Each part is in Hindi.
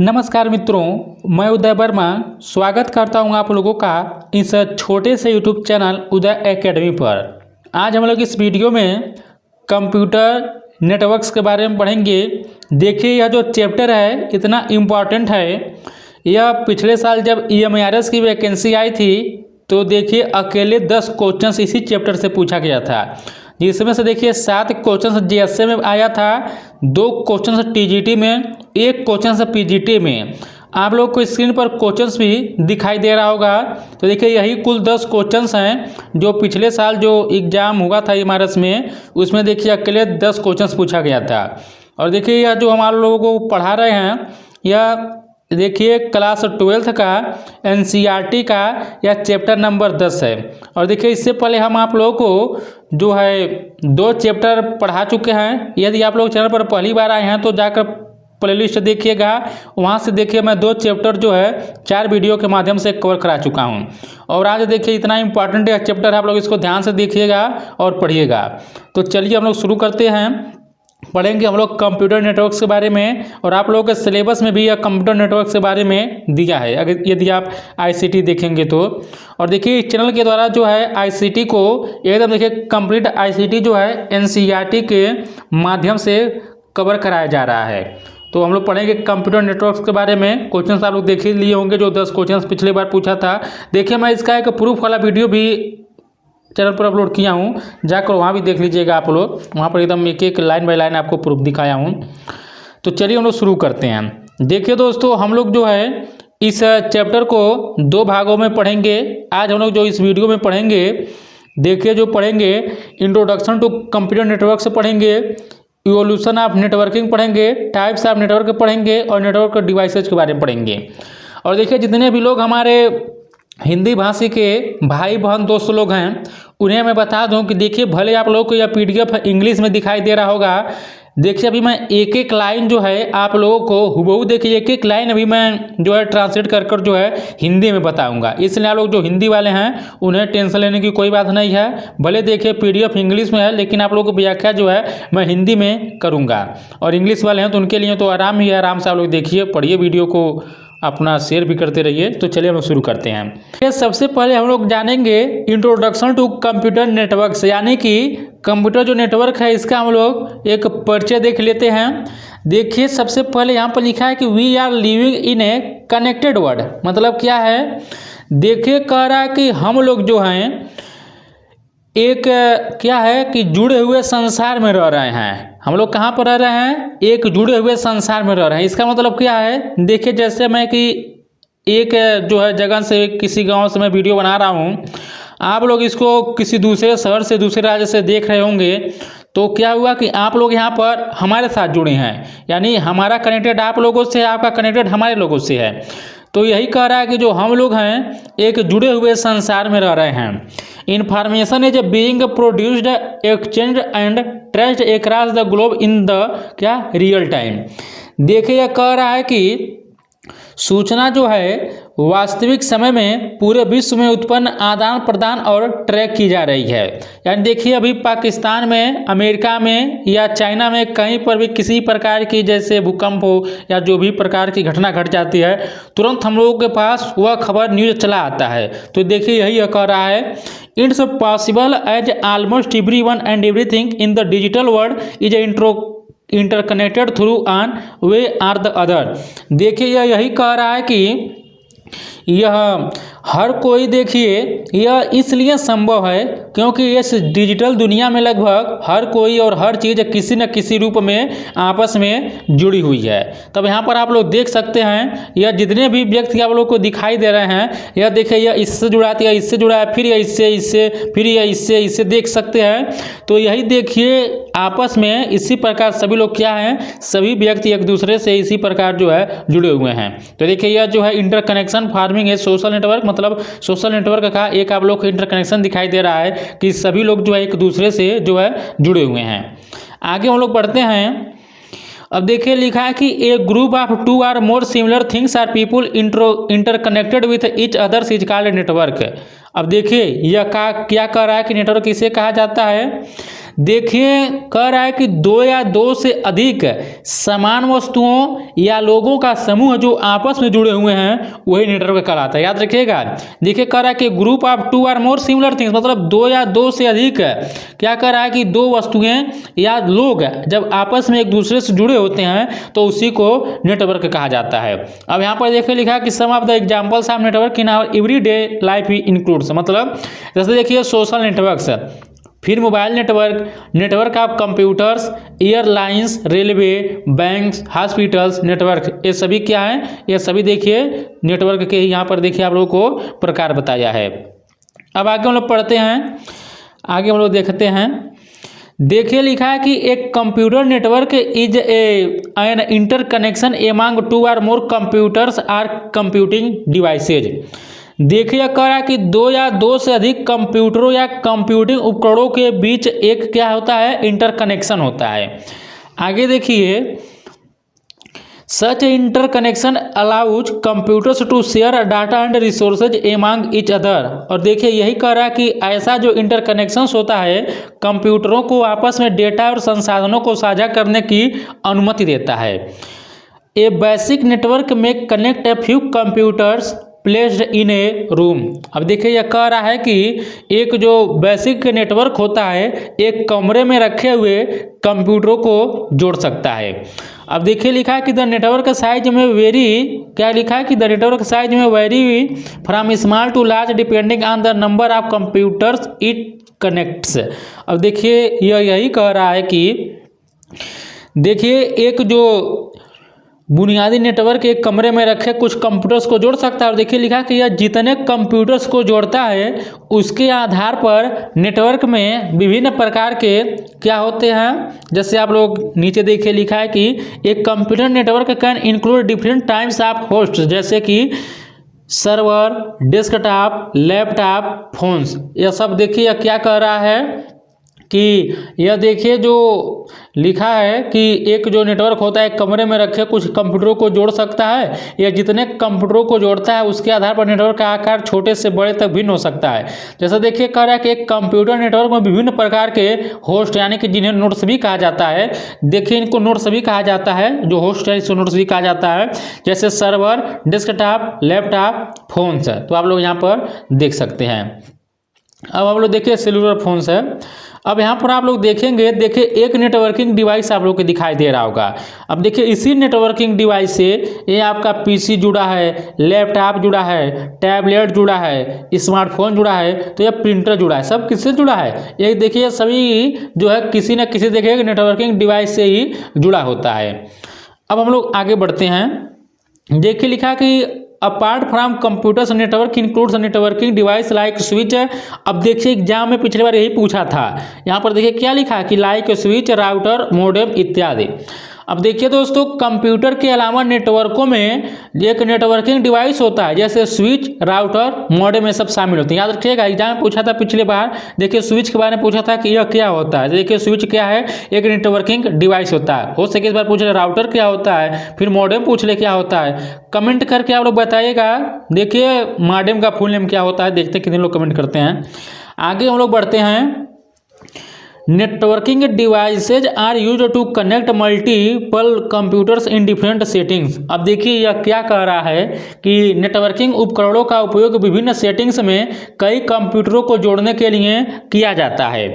नमस्कार मित्रों, मैं उदय वर्मा स्वागत करता हूं आप लोगों का इस छोटे से यूट्यूब चैनल उदय एकेडमी पर। आज हम लोग इस वीडियो में कंप्यूटर नेटवर्क्स के बारे में पढ़ेंगे। देखिए, यह जो चैप्टर है इतना इम्पॉर्टेंट है। यह पिछले साल जब EMRS की वैकेंसी आई थी तो देखिए अकेले 10 क्वेश्चन इसी चैप्टर से पूछा गया था, जिसमें से देखिए 7 क्वेश्चन GSA में आया था, 2 क्वेश्चन TGT में, 1 क्वेश्चन PGT में। आप लोग को स्क्रीन पर क्वेश्चंस भी दिखाई दे रहा होगा। तो देखिए यही कुल 10 क्वेश्चंस हैं जो पिछले साल जो एग्ज़ाम हुआ था EMRS में, उसमें देखिए अकेले 10 क्वेश्चंस पूछा गया था। और देखिए यह जो हमारे लोगों को पढ़ा रहे हैं, यह देखिए क्लास 12th का NCERT का यह चैप्टर नंबर 10 है। और देखिए इससे पहले हम आप लोगों को जो है 2 चैप्टर पढ़ा चुके हैं। यदि आप लोग चैनल पर पहली बार आए हैं तो जाकर प्लेलिस्ट देखिएगा, वहाँ से देखिए मैं 2 चैप्टर जो है 4 वीडियो के माध्यम से कवर करा चुका हूँ। और आज देखिए इतना इंपॉर्टेंट है चैप्टर, आप लोग इसको ध्यान से देखिएगा और पढ़िएगा। तो चलिए हम लोग शुरू करते हैं। पढ़ेंगे हम लोग कंप्यूटर नेटवर्क्स के बारे में, और आप लोगों के सिलेबस में भी यह कंप्यूटर नेटवर्क्स के बारे में दिया है अगर यदि आप ICT देखेंगे तो। और देखिए इस चैनल के द्वारा जो है ICT को एकदम देखिए कंप्लीट ICT जो है NCERT के माध्यम से कवर कराया जा रहा है। तो हम लोग पढ़ेंगे कंप्यूटर नेटवर्क्स के बारे में। क्वेश्चन आप लोग देख ही लिए होंगे जो 10 क्वेश्चन पिछले बार पूछा था। देखिए मैं इसका एक प्रूफ वाला वीडियो भी चैनल पर अपलोड किया हूँ, जाकर वहाँ भी देख लीजिएगा आप लोग। वहाँ पर एकदम एक एक लाइन बाय लाइन आपको प्रूफ दिखाया हूँ। तो चलिए हम लोग शुरू करते हैं। देखिए दोस्तों, हम लोग जो है इस चैप्टर को 2 भागों में पढ़ेंगे। आज हम लोग जो इस वीडियो में पढ़ेंगे, देखिए जो पढ़ेंगे इंट्रोडक्शन टू कंप्यूटर नेटवर्क से पढ़ेंगे, इवोल्यूशन ऑफ नेटवर्किंग पढ़ेंगे, टाइप्स ऑफ नेटवर्क पढ़ेंगे और नेटवर्क डिवाइसेज के बारे में पढ़ेंगे। और देखिए जितने भी लोग हमारे हिंदी भाषी के भाई बहन दोस्त लोग हैं, उन्हें मैं बता दूं कि देखिए भले आप लोगों को यह PDF इंग्लिश में दिखाई दे रहा होगा। देखिए अभी मैं एक एक लाइन जो है आप लोगों को हुबहू देखिए एक एक लाइन अभी मैं जो है ट्रांसलेट कर कर जो है हिंदी में बताऊंगा। इसलिए आप लोग जो हिंदी वाले हैं उन्हें टेंशन लेने की कोई बात नहीं है। भले देखिए PDF इंग्लिश में है, लेकिन आप लोगों को व्याख्या जो है मैं हिंदी में करूँगा। और इंग्लिश वाले हैं तो उनके लिए तो आराम ही है, आराम से आप लोग देखिए पढ़िए, वीडियो को अपना शेयर भी करते रहिए। तो चलिए हम लोग शुरू करते हैं। सबसे पहले हम लोग जानेंगे इंट्रोडक्शन टू कंप्यूटर नेटवर्क्स, यानी कि कंप्यूटर जो नेटवर्क है इसका हम लोग एक परिचय देख लेते हैं। देखिए सबसे पहले यहाँ पर लिखा है कि we are living in a connected world. मतलब क्या है, देखिए कह रहा है कि हम लोग जो हैं एक क्या है कि जुड़े हुए संसार में रह रहे हैं। हम लोग कहाँ पर रह रहे हैं, एक जुड़े हुए संसार में रह रहे हैं। इसका मतलब क्या है, देखिए जैसे मैं कि एक जो है जगह से किसी गांव से मैं वीडियो बना रहा हूँ, आप लोग इसको किसी दूसरे शहर से दूसरे राज्य से देख रहे होंगे। तो क्या हुआ कि आप लोग यहाँ पर हमारे साथ जुड़े हैं, यानी हमारा कनेक्टेड आप लोगों से, आपका कनेक्टेड हमारे लोगों से है। तो यही कह रहा है कि जो हम लोग हैं एक जुड़े हुए संसार में रह रहे हैं। Information is being produced, exchange and traced across the globe in the क्या रियल टाइम। देखिए यह कह रहा है कि सूचना जो है वास्तविक समय में पूरे विश्व में उत्पन्न, आदान प्रदान और ट्रैक की जा रही है। यानी देखिए अभी पाकिस्तान में, अमेरिका में या चाइना में कहीं पर भी किसी प्रकार की जैसे भूकंप हो या जो भी प्रकार की घटना घट जाती है, तुरंत हम लोगों के पास वह खबर न्यूज चला आता है। तो देखिए यही कह रहा है, it's possible as almost everyone and everything in the digital world is interconnected through one way or the other. देखिए यही कह रहा है कि यह हर कोई, देखिए यह इसलिए संभव है क्योंकि इस डिजिटल दुनिया में लगभग हर कोई और हर चीज़ किसी न किसी रूप में आपस में जुड़ी हुई है। तब यहाँ पर आप लोग देख सकते हैं यह जितने भी व्यक्ति आप लोग को दिखाई दे रहे हैं, यह देखिए यह इससे जुड़ा है, इससे जुड़ा है, फिर यह इससे फिर यह इससे देख सकते हैं। तो यही देखिए आपस में इसी प्रकार सभी लोग क्या हैं, सभी व्यक्ति एक दूसरे से इसी प्रकार जो है जुड़े हुए हैं। तो देखिए यह जो है इंटरकनेक्शन फार्मिंग है सोशल नेटवर्क, मतलब सोशल नेटवर्क का एक आप लोग को इंटरकनेक्शन दिखाई दे रहा है कि सभी लोग जो है एक दूसरे से जो है जुड़े हुए हैं। आगे हम लोग बढ़ते हैं। अब देखिए लिखा है कि ए ग्रुप ऑफ 2 और more similar things or people interconnected with each others is called network. अब देखिए यह क्या कह रहा है कि नेटवर्क किसे कहा जाता है। देखिए कह रहा है कि दो या दो से अधिक समान वस्तुओं या लोगों का समूह जो आपस में जुड़े हुए हैं वही नेटवर्क कहलाता है। याद रखिएगा। देखिए कह रहा है कि group of two or more similar things, मतलब दो या दो से अधिक क्या कह रहा है कि दो वस्तुएं या लोग जब आपस में एक दूसरे से जुड़े होते हैं तो उसी को नेटवर्क कहा जाता है। अब यहाँ पर देखिए लिखा है कि some of the examples of network in our everyday life includes, मतलब जैसे देखिए सोशल नेटवर्क्स, फिर mobile network, network of computers, airlines, railway, banks, hospitals network, ये सभी क्या हैं, ये सभी देखिए नेटवर्क के यहाँ पर देखिए आप लोगों को प्रकार बताया है। अब आगे हम लोग पढ़ते हैं, आगे हम लोग देखते हैं। देखिए लिखा है कि एक computer network is an interconnection among two or more computers or computing devices. देखिए कह रहा है कि दो या दो से अधिक कंप्यूटरों या कंप्यूटिंग उपकरणों के बीच एक क्या होता है, इंटरकनेक्शन होता है। आगे देखिए such interconnection allows computers to share data and resources among each other. और देखिए यही कह रहा है कि ऐसा जो इंटरकनेक्शंस होता है कंप्यूटरों को आपस में डेटा और संसाधनों को साझा करने की अनुमति देता है। ए बेसिक नेटवर्क में connect a few computers placed in A room. अब देखिए यह कह रहा है कि एक जो बेसिक नेटवर्क होता है एक कमरे में रखे हुए कंप्यूटरों को जोड़ सकता है। अब देखिए लिखा है कि the network size may vary, क्या लिखा है कि the network size may vary from small to large depending on the number of computers it connects. अब देखिए यह यही कह रहा है कि देखिए एक जो बुनियादी नेटवर्क एक कमरे में रखे कुछ कंप्यूटर्स को जोड़ सकता है। और देखिए लिखा कि यह जितने कंप्यूटर्स को जोड़ता है उसके आधार पर नेटवर्क में विभिन्न प्रकार के क्या होते हैं, जैसे आप लोग नीचे देखिए लिखा है कि एक computer network can include different types of host, जैसे कि सर्वर, डेस्कटॉप, लैपटॉप, फोन्स। यह सब देखिए यह क्या कह रहा है कि यह देखिए जो लिखा है कि एक जो नेटवर्क होता है एक कमरे में रखे कुछ कंप्यूटरों को जोड़ सकता है। यह जितने कंप्यूटरों को जोड़ता है उसके आधार पर नेटवर्क का आकार छोटे से बड़े तक भिन्न हो सकता है। जैसे देखिए कह रहा है कि एक कंप्यूटर नेटवर्क में विभिन्न प्रकार के होस्ट यानी कि जिन्हें नोड्स भी कहा जाता है, देखिए इनको नोड्स भी कहा जाता है, जो होस्ट है इसको नोड्स भी कहा जाता है, जैसे सर्वर, डेस्कटॉप, लैपटॉप, फोन्स। तो आप लोग यहाँ पर देख सकते हैं। अब आप लोग देखिए सेलुलर फोन्स है। अब यहाँ पर आप लोग देखेंगे, देखिए एक नेटवर्किंग डिवाइस आप लोग को दिखाई दे रहा होगा। अब देखिए इसी नेटवर्किंग डिवाइस से ये आपका पीसी जुड़ा है, लैपटॉप जुड़ा है, टैबलेट जुड़ा है, स्मार्टफोन जुड़ा है, तो यह प्रिंटर जुड़ा है। सब किससे जुड़ा है, ये देखिए सभी जो है किसी न किसी देखिए नेटवर्किंग डिवाइस से ही जुड़ा होता है। अब हम लोग आगे बढ़ते हैं। देखिए लिखा कि apart from computers network includes networking device like switch. अब देखिए एग्जाम में पिछली बार यही पूछा था। यहाँ पर देखिए क्या लिखा है कि लाइक स्विच, राउटर, मॉडेम इत्यादि। अब देखिए दोस्तों कंप्यूटर के अलावा नेटवर्कों में एक नेटवर्किंग डिवाइस होता है, जैसे स्विच, राउटर, मॉडेम में सब शामिल होते हैं। याद रखिएगा एग्जाम में पूछा था पिछले बार। देखिए स्विच के बारे में पूछा था कि यह क्या होता है। देखिए स्विच क्या है, एक नेटवर्किंग डिवाइस होता है। हो सके इस बार पूछ ले राउटर क्या होता है, फिर मॉडेम पूछ ले क्या होता है। कमेंट करके आप लोग बताइएगा। देखिए मॉडेम का फुल नेम क्या होता है, देखते कितने लोग कमेंट करते हैं। आगे हम लोग बढ़ते हैं। Networking devices are use to connect multiple computers in different settings. अब देखिए यह क्या कह रहा है कि नेटवर्किंग उपकरणों का उपयोग विभिन्न सेटिंग्स में कई कंप्यूटरों को जोड़ने के लिए किया जाता है।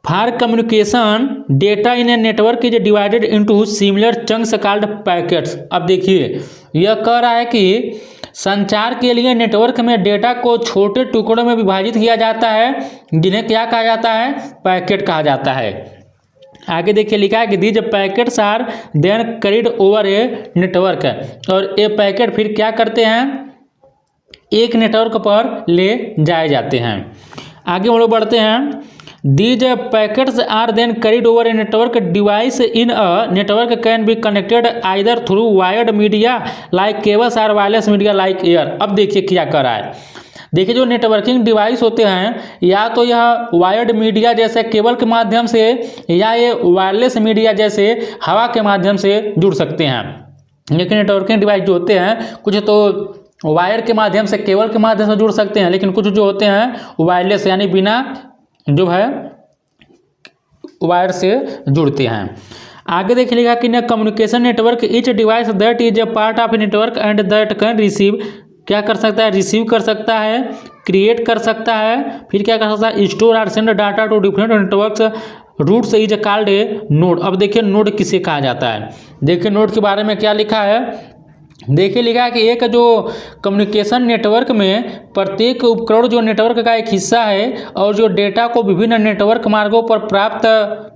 For communication data in a network is divided into similar chunks called packets. अब देखिए यह कह रहा है कि संचार के लिए नेटवर्क में डेटा को छोटे टुकड़ों में विभाजित किया जाता है, जिन्हें क्या कहा जाता है, पैकेट कहा जाता है। आगे देखिए लिखा है कि these packets are then carried over a network. और ये पैकेट फिर क्या करते हैं, एक नेटवर्क पर ले जाए जाते हैं। आगे हम लोग बढ़ते हैं। These packets are then carried over a network device in a network can be connected either through wired media like cables or wireless media like air। अब देखिए क्या कर रहा है। देखिए जो नेटवर्किंग डिवाइस होते हैं या तो यह वायर्ड मीडिया जैसे केबल के माध्यम से या ये वायरलेस मीडिया जैसे हवा के माध्यम से जुड़ सकते हैं। लेकिन नेटवर्किंग डिवाइस जो होते हैं कुछ तो वायर के माध्यम से, केबल के माध्यम से जुड़ सकते हैं, लेकिन कुछ जो होते हैं वायरलेस यानी बिना जो है वायर से जुड़ते हैं। आगे देख लिखा कि न communication network etch device that is a part of a network and that can receive, क्या कर सकता है, रिसीव कर सकता है, क्रिएट कर सकता है, फिर क्या कर सकता है, स्टोर और send data to different networks routes is called a node. अब देखिए नोड किसे कहा जाता है। देखिए नोड के बारे में क्या लिखा है, देखिए लिखा है कि एक जो कम्युनिकेशन नेटवर्क में प्रत्येक उपकरण जो नेटवर्क का एक हिस्सा है और जो डेटा को विभिन्न नेटवर्क मार्गों पर प्राप्त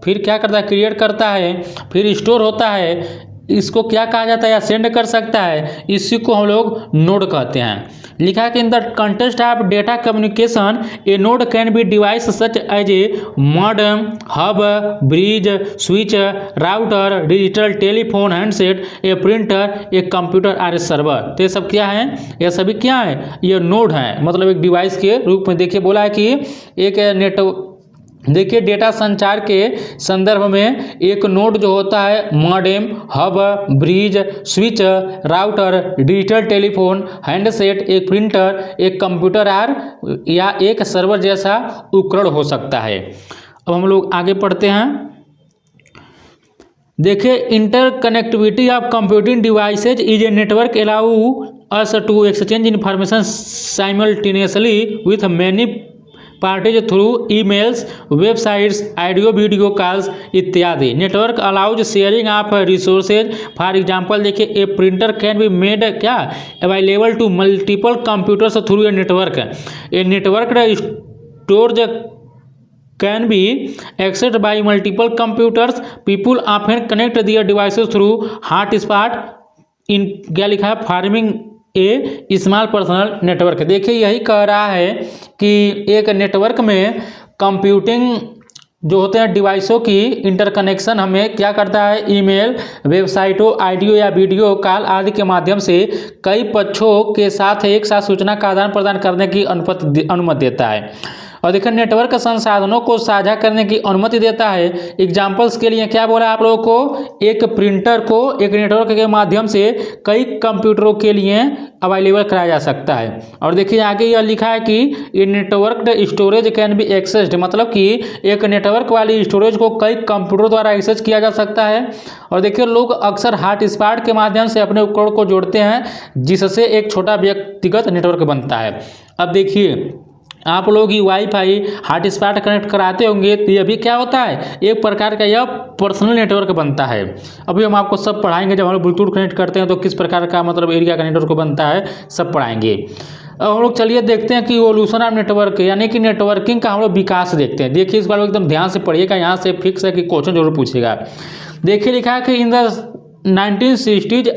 फिर क्या करता है, क्रिएट करता है, फिर स्टोर होता है, इसको क्या कहा जाता है, या सेंड कर सकता है, इसी को हम लोग नोड कहते हैं। लिखा है कि in the context of data communication a node can be device such as a modem, hub, bridge, switch, router, digital telephone handset, a printer, a computer और ए सर्वर। तो ये सब क्या है, ये सभी क्या है, ये नोड है, मतलब एक डिवाइस के रूप में। देखिए बोला है कि एक नेटवर्क, देखिए डेटा संचार के संदर्भ में एक नोड जो होता है modem, hub, bridge, switch, router, digital telephone, handset, एक प्रिंटर, एक कंप्यूटर या एक सर्वर जैसा उपकरण हो सकता है। अब हम लोग आगे पढ़ते हैं। देखिए interconnectivity of computing devices is a network allow us to exchange information simultaneously with many parties through emails, websites, audio video calls इत्यादि। Network allows sharing of resources. For example देखिए a printer can be made क्या available to multiple computers through a network. A network storage can be accessed by multiple computers. People often connect their devices through hotspot in, क्या लिखा है, फार्मिंग ए स्मॉल पर्सनल नेटवर्क। देखिए यही कह रहा है कि एक नेटवर्क में कंप्यूटिंग जो होते हैं डिवाइसों की इंटरकनेक्शन हमें क्या करता है, ईमेल, वेबसाइटों, ऑडियो या वीडियो कॉल आदि के माध्यम से कई पक्षों के साथ एक साथ सूचना का आदान प्रदान करने की अनुमति देता है। और देखिए नेटवर्क संसाधनों को साझा करने की अनुमति देता है। एग्जाम्पल्स के लिए क्या बोला आप लोगों को, एक प्रिंटर को एक नेटवर्क के माध्यम से कई कंप्यूटरों के लिए अवेलेबल कराया जा सकता है। और देखिए आगे यह लिखा है कि ये network storage can be accessed, मतलब कि एक नेटवर्क वाली स्टोरेज को कई कंप्यूटर द्वारा एक्सेस किया जा सकता है। और देखिए लोग अक्सर हॉटस्पॉट के माध्यम से अपने उपकरण को जोड़ते हैं जिससे एक छोटा व्यक्तिगत नेटवर्क बनता है। अब देखिए आप लोग ही वाईफाई हॉटस्पॉट कनेक्ट कराते होंगे तो यह भी क्या होता है, एक प्रकार का यह पर्सनल नेटवर्क बनता है। अभी हम आपको सब पढ़ाएंगे, जब हम लोग ब्लूटूथ कनेक्ट करते हैं तो किस प्रकार का मतलब एरिया का नेटवर्क बनता है, सब पढ़ाएंगे। अब हम लोग चलिए देखते हैं कि इवोल्यूशन ऑफ नेटवर्क यानी कि नेटवर्किंग का हम लोग विकास देखते हैं। देखिए इस बार एकदम ध्यान से पढ़िएगा, यहाँ से फिक्स है कि क्वेश्चन जरूर पूछेगा। देखिए लिखा है कि in the 1960s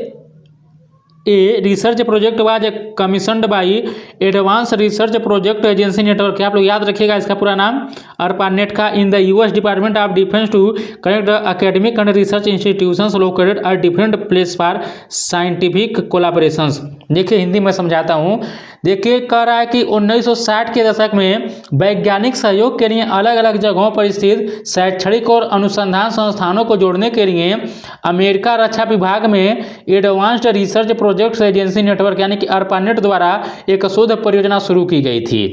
a research project was commissioned by advance research project agency network. आप लोग याद रखिएगा इसका पूरा नाम, ARPANET का, in the US department of defence to connect academic and research institutions located at different place for scientific collaborations. देखिए हिंदी में समझाता हूँ। देखिए कह रहा है कि 1960 के दशक में वैज्ञानिक सहयोग के लिए अलग अलग जगहों पर स्थित शैक्षणिक और अनुसंधान संस्थानों को जोड़ने के लिए अमेरिका रक्षा विभाग में advanced research projects agency network यानी कि ARPANET द्वारा एक शोध परियोजना शुरू की गई थी।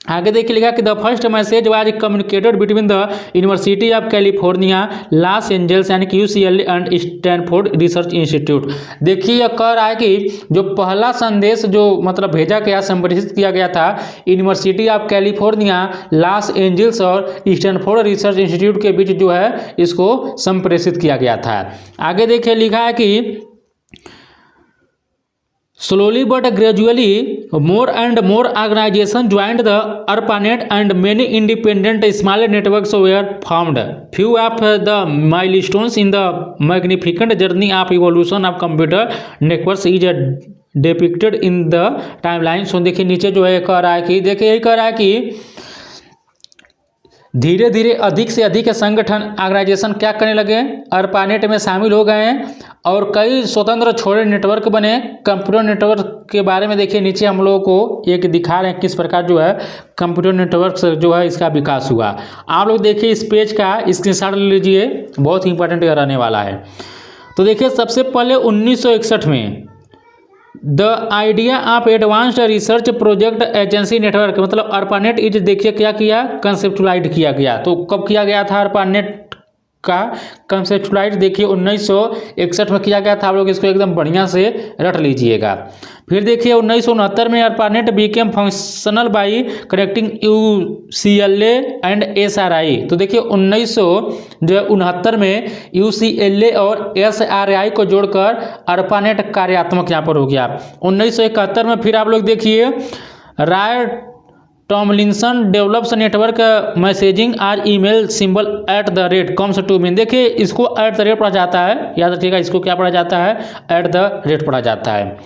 आगे देखिए लिखा कि the first message was communicated between the university of California Los Angeles यानी कि UCLA and Stanford research institute. देखिए यह कह रहा है कि जो पहला संदेश जो मतलब भेजा गया, संप्रेषित किया गया था, university of California Los Angeles और स्टैनफोर्ड रिसर्च इंस्टीट्यूट के बीच जो है इसको संप्रेषित किया गया था। आगे देखिए लिखा है कि slowly but gradually more and more organizations joined the ARPANET and many independent smaller networks were formed. Few of the milestones in the magnificent journey of evolution of computer networks is depicted in the timeline. So देखिए नीचे जो है कह रहा है कि देखिए यही कह रहा है कि धीरे धीरे अधिक से अधिक संगठन ऑर्गेनाइजेशन क्या करने लगे, ARPANET में शामिल हो गए हैं और कई स्वतंत्र छोटे नेटवर्क बने। कंप्यूटर नेटवर्क के बारे में देखिए नीचे हम लोगों को एक दिखा रहे हैं किस प्रकार जो है कंप्यूटर नेटवर्क जो है इसका विकास हुआ। आप लोग देखिए इस पेज का स्क्रीनशॉट ले लीजिए, बहुत ही इंपॉर्टेंट रहने वाला है। तो देखिए सबसे पहले 1961 में the idea of advanced research project agency network, मतलब ARPANET इज देखिए क्या किया, कंसेप्चुलाइज किया गया। तो कब किया गया था ARPANET का कंसेप्चुलाइज, देखिए 1961 में किया गया था। आप लोग इसको एकदम बढ़िया से रट लीजिएगा। फिर देखिए 1969 में ARPANET Beckham functional by connecting UCLA and SRI। तो देखिए 1969 में UCLA और SRI को जोड़कर ARPANET कार्यात्मक यहाँ पर हो गया। 1971 में फिर आप लोग देखिए Ray Tomlinson develops network messaging आज email symbol @ comes to mean. देखिए इसको @ पढ़ा जाता है, याद रखिएगा इसको क्या पढ़ा जाता है, @ पढ़ा जाता है।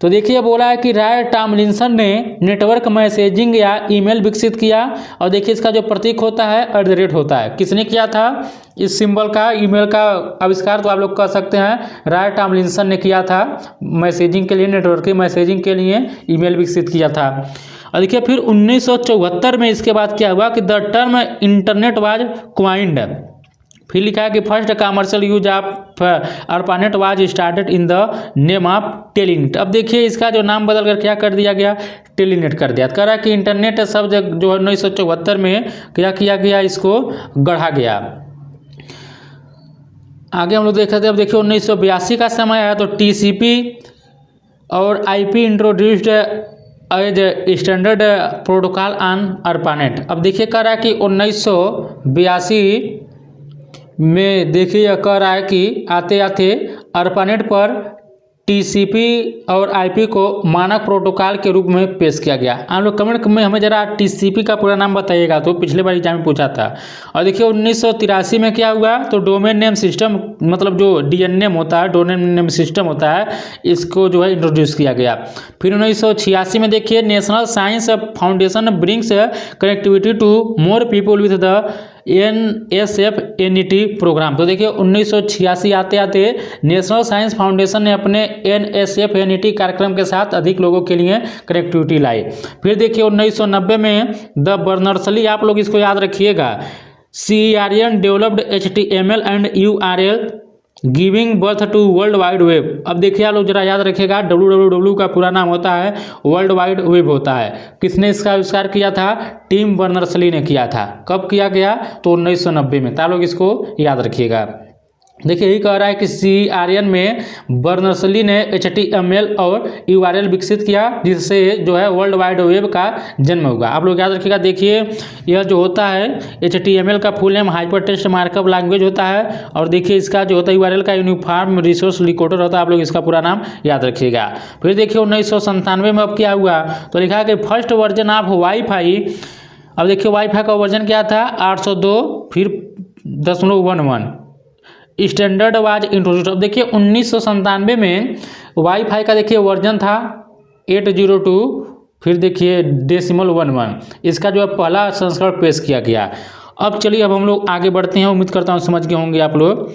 तो देखिए बोला है कि राय टॉमलिंसन ने नेटवर्क मैसेजिंग या ईमेल विकसित किया, और देखिए इसका जो प्रतीक होता है @ होता है। किसने किया था इस सिंबल का, ईमेल का आविष्कार? तो आप लोग कह सकते हैं राय टॉमलिंसन ने किया था, मैसेजिंग के लिए, नेटवर्क की मैसेजिंग के लिए ईमेल विकसित किया था। और देखिए फिर 1974 में इसके बाद क्या हुआ कि the term internet was coined. फिर लिखा है कि first commercial use of ARPANET was started in the name of Telenet. अब देखिए इसका जो नाम बदल कर क्या कर दिया गया, टेलीनेट कर दिया। कह रहा है कि इंटरनेट शब्द जो 1974 में क्या किया गया, इसको गढ़ा गया। आगे हम लोग देख रहे थे। अब देखिए 1982 का समय आया तो TCP और IP introduced as standard protocol on ARPANET। अब देखिए कह रहा है कि 1982 में देखिए यह कह रहा है कि आते आते ARPANET पर TCP और IP को मानक प्रोटोकॉल के रूप में पेश किया गया। आप लोग कमेंट में हमें जरा TCP का पूरा नाम बताइएगा, तो पिछले बार एग्जाम में पूछा था। और देखिए 1983 में क्या हुआ, तो डोमेन नेम सिस्टम, मतलब जो DNM होता है, डोमेन नेम सिस्टम होता है, इसको जो है इंट्रोड्यूस किया गया। फिर 1986 में देखिए National Science Foundation brings connectivity to more people with the NSF-NET program. तो देखिए 1986 आते आते नेशनल साइंस फाउंडेशन ने अपने NSF-NET कार्यक्रम के साथ अधिक लोगों के लिए कनेक्टिविटी लाई। फिर देखिए 1990 में द बर्नर्स-ली, आप लोग इसको याद रखिएगा, CERN developed HTML and URL giving birth to World Wide Web. अब देखिए आप लोग जरा याद रखिएगा, WWW का पूरा नाम होता है वर्ल्ड वाइड वेब होता है। किसने इसका आविष्कार किया था, टिम बर्नर्स-ली ने किया था। कब किया गया, तो 1990 में। तो आप लोग इसको याद रखिएगा। देखिए यही कह रहा है कि CERN में बर्नर्स-ली ने HTML और URL विकसित किया, जिससे जो है वर्ल्ड वाइड वेब का जन्म होगा। आप लोग याद रखिएगा। देखिए यह जो होता है HTML का full name hyper text markup language होता है, और देखिए इसका जो होता है URL का यूनिफॉर्म रिसोर्स डिकोडर होता है। आप लोग इसका पूरा नाम याद रखिएगा। फिर देखिए 1997 में अब क्या हुआ, तो लिखा है कि फर्स्ट वर्जन ऑफ वाईफाई। अब देखिए वाईफाई का वर्जन क्या था, 802 फिर 0.11 स्टैंडर्ड वाज इंट्रोड्यूस। अब देखिए 1997 में वाईफाई का देखिए वर्जन था 802 फिर देखिए 0.11, इसका जो है पहला संस्करण पेश किया गया। अब चलिए अब हम लोग आगे बढ़ते हैं, उम्मीद करता हूँ समझ गए होंगे आप लोग।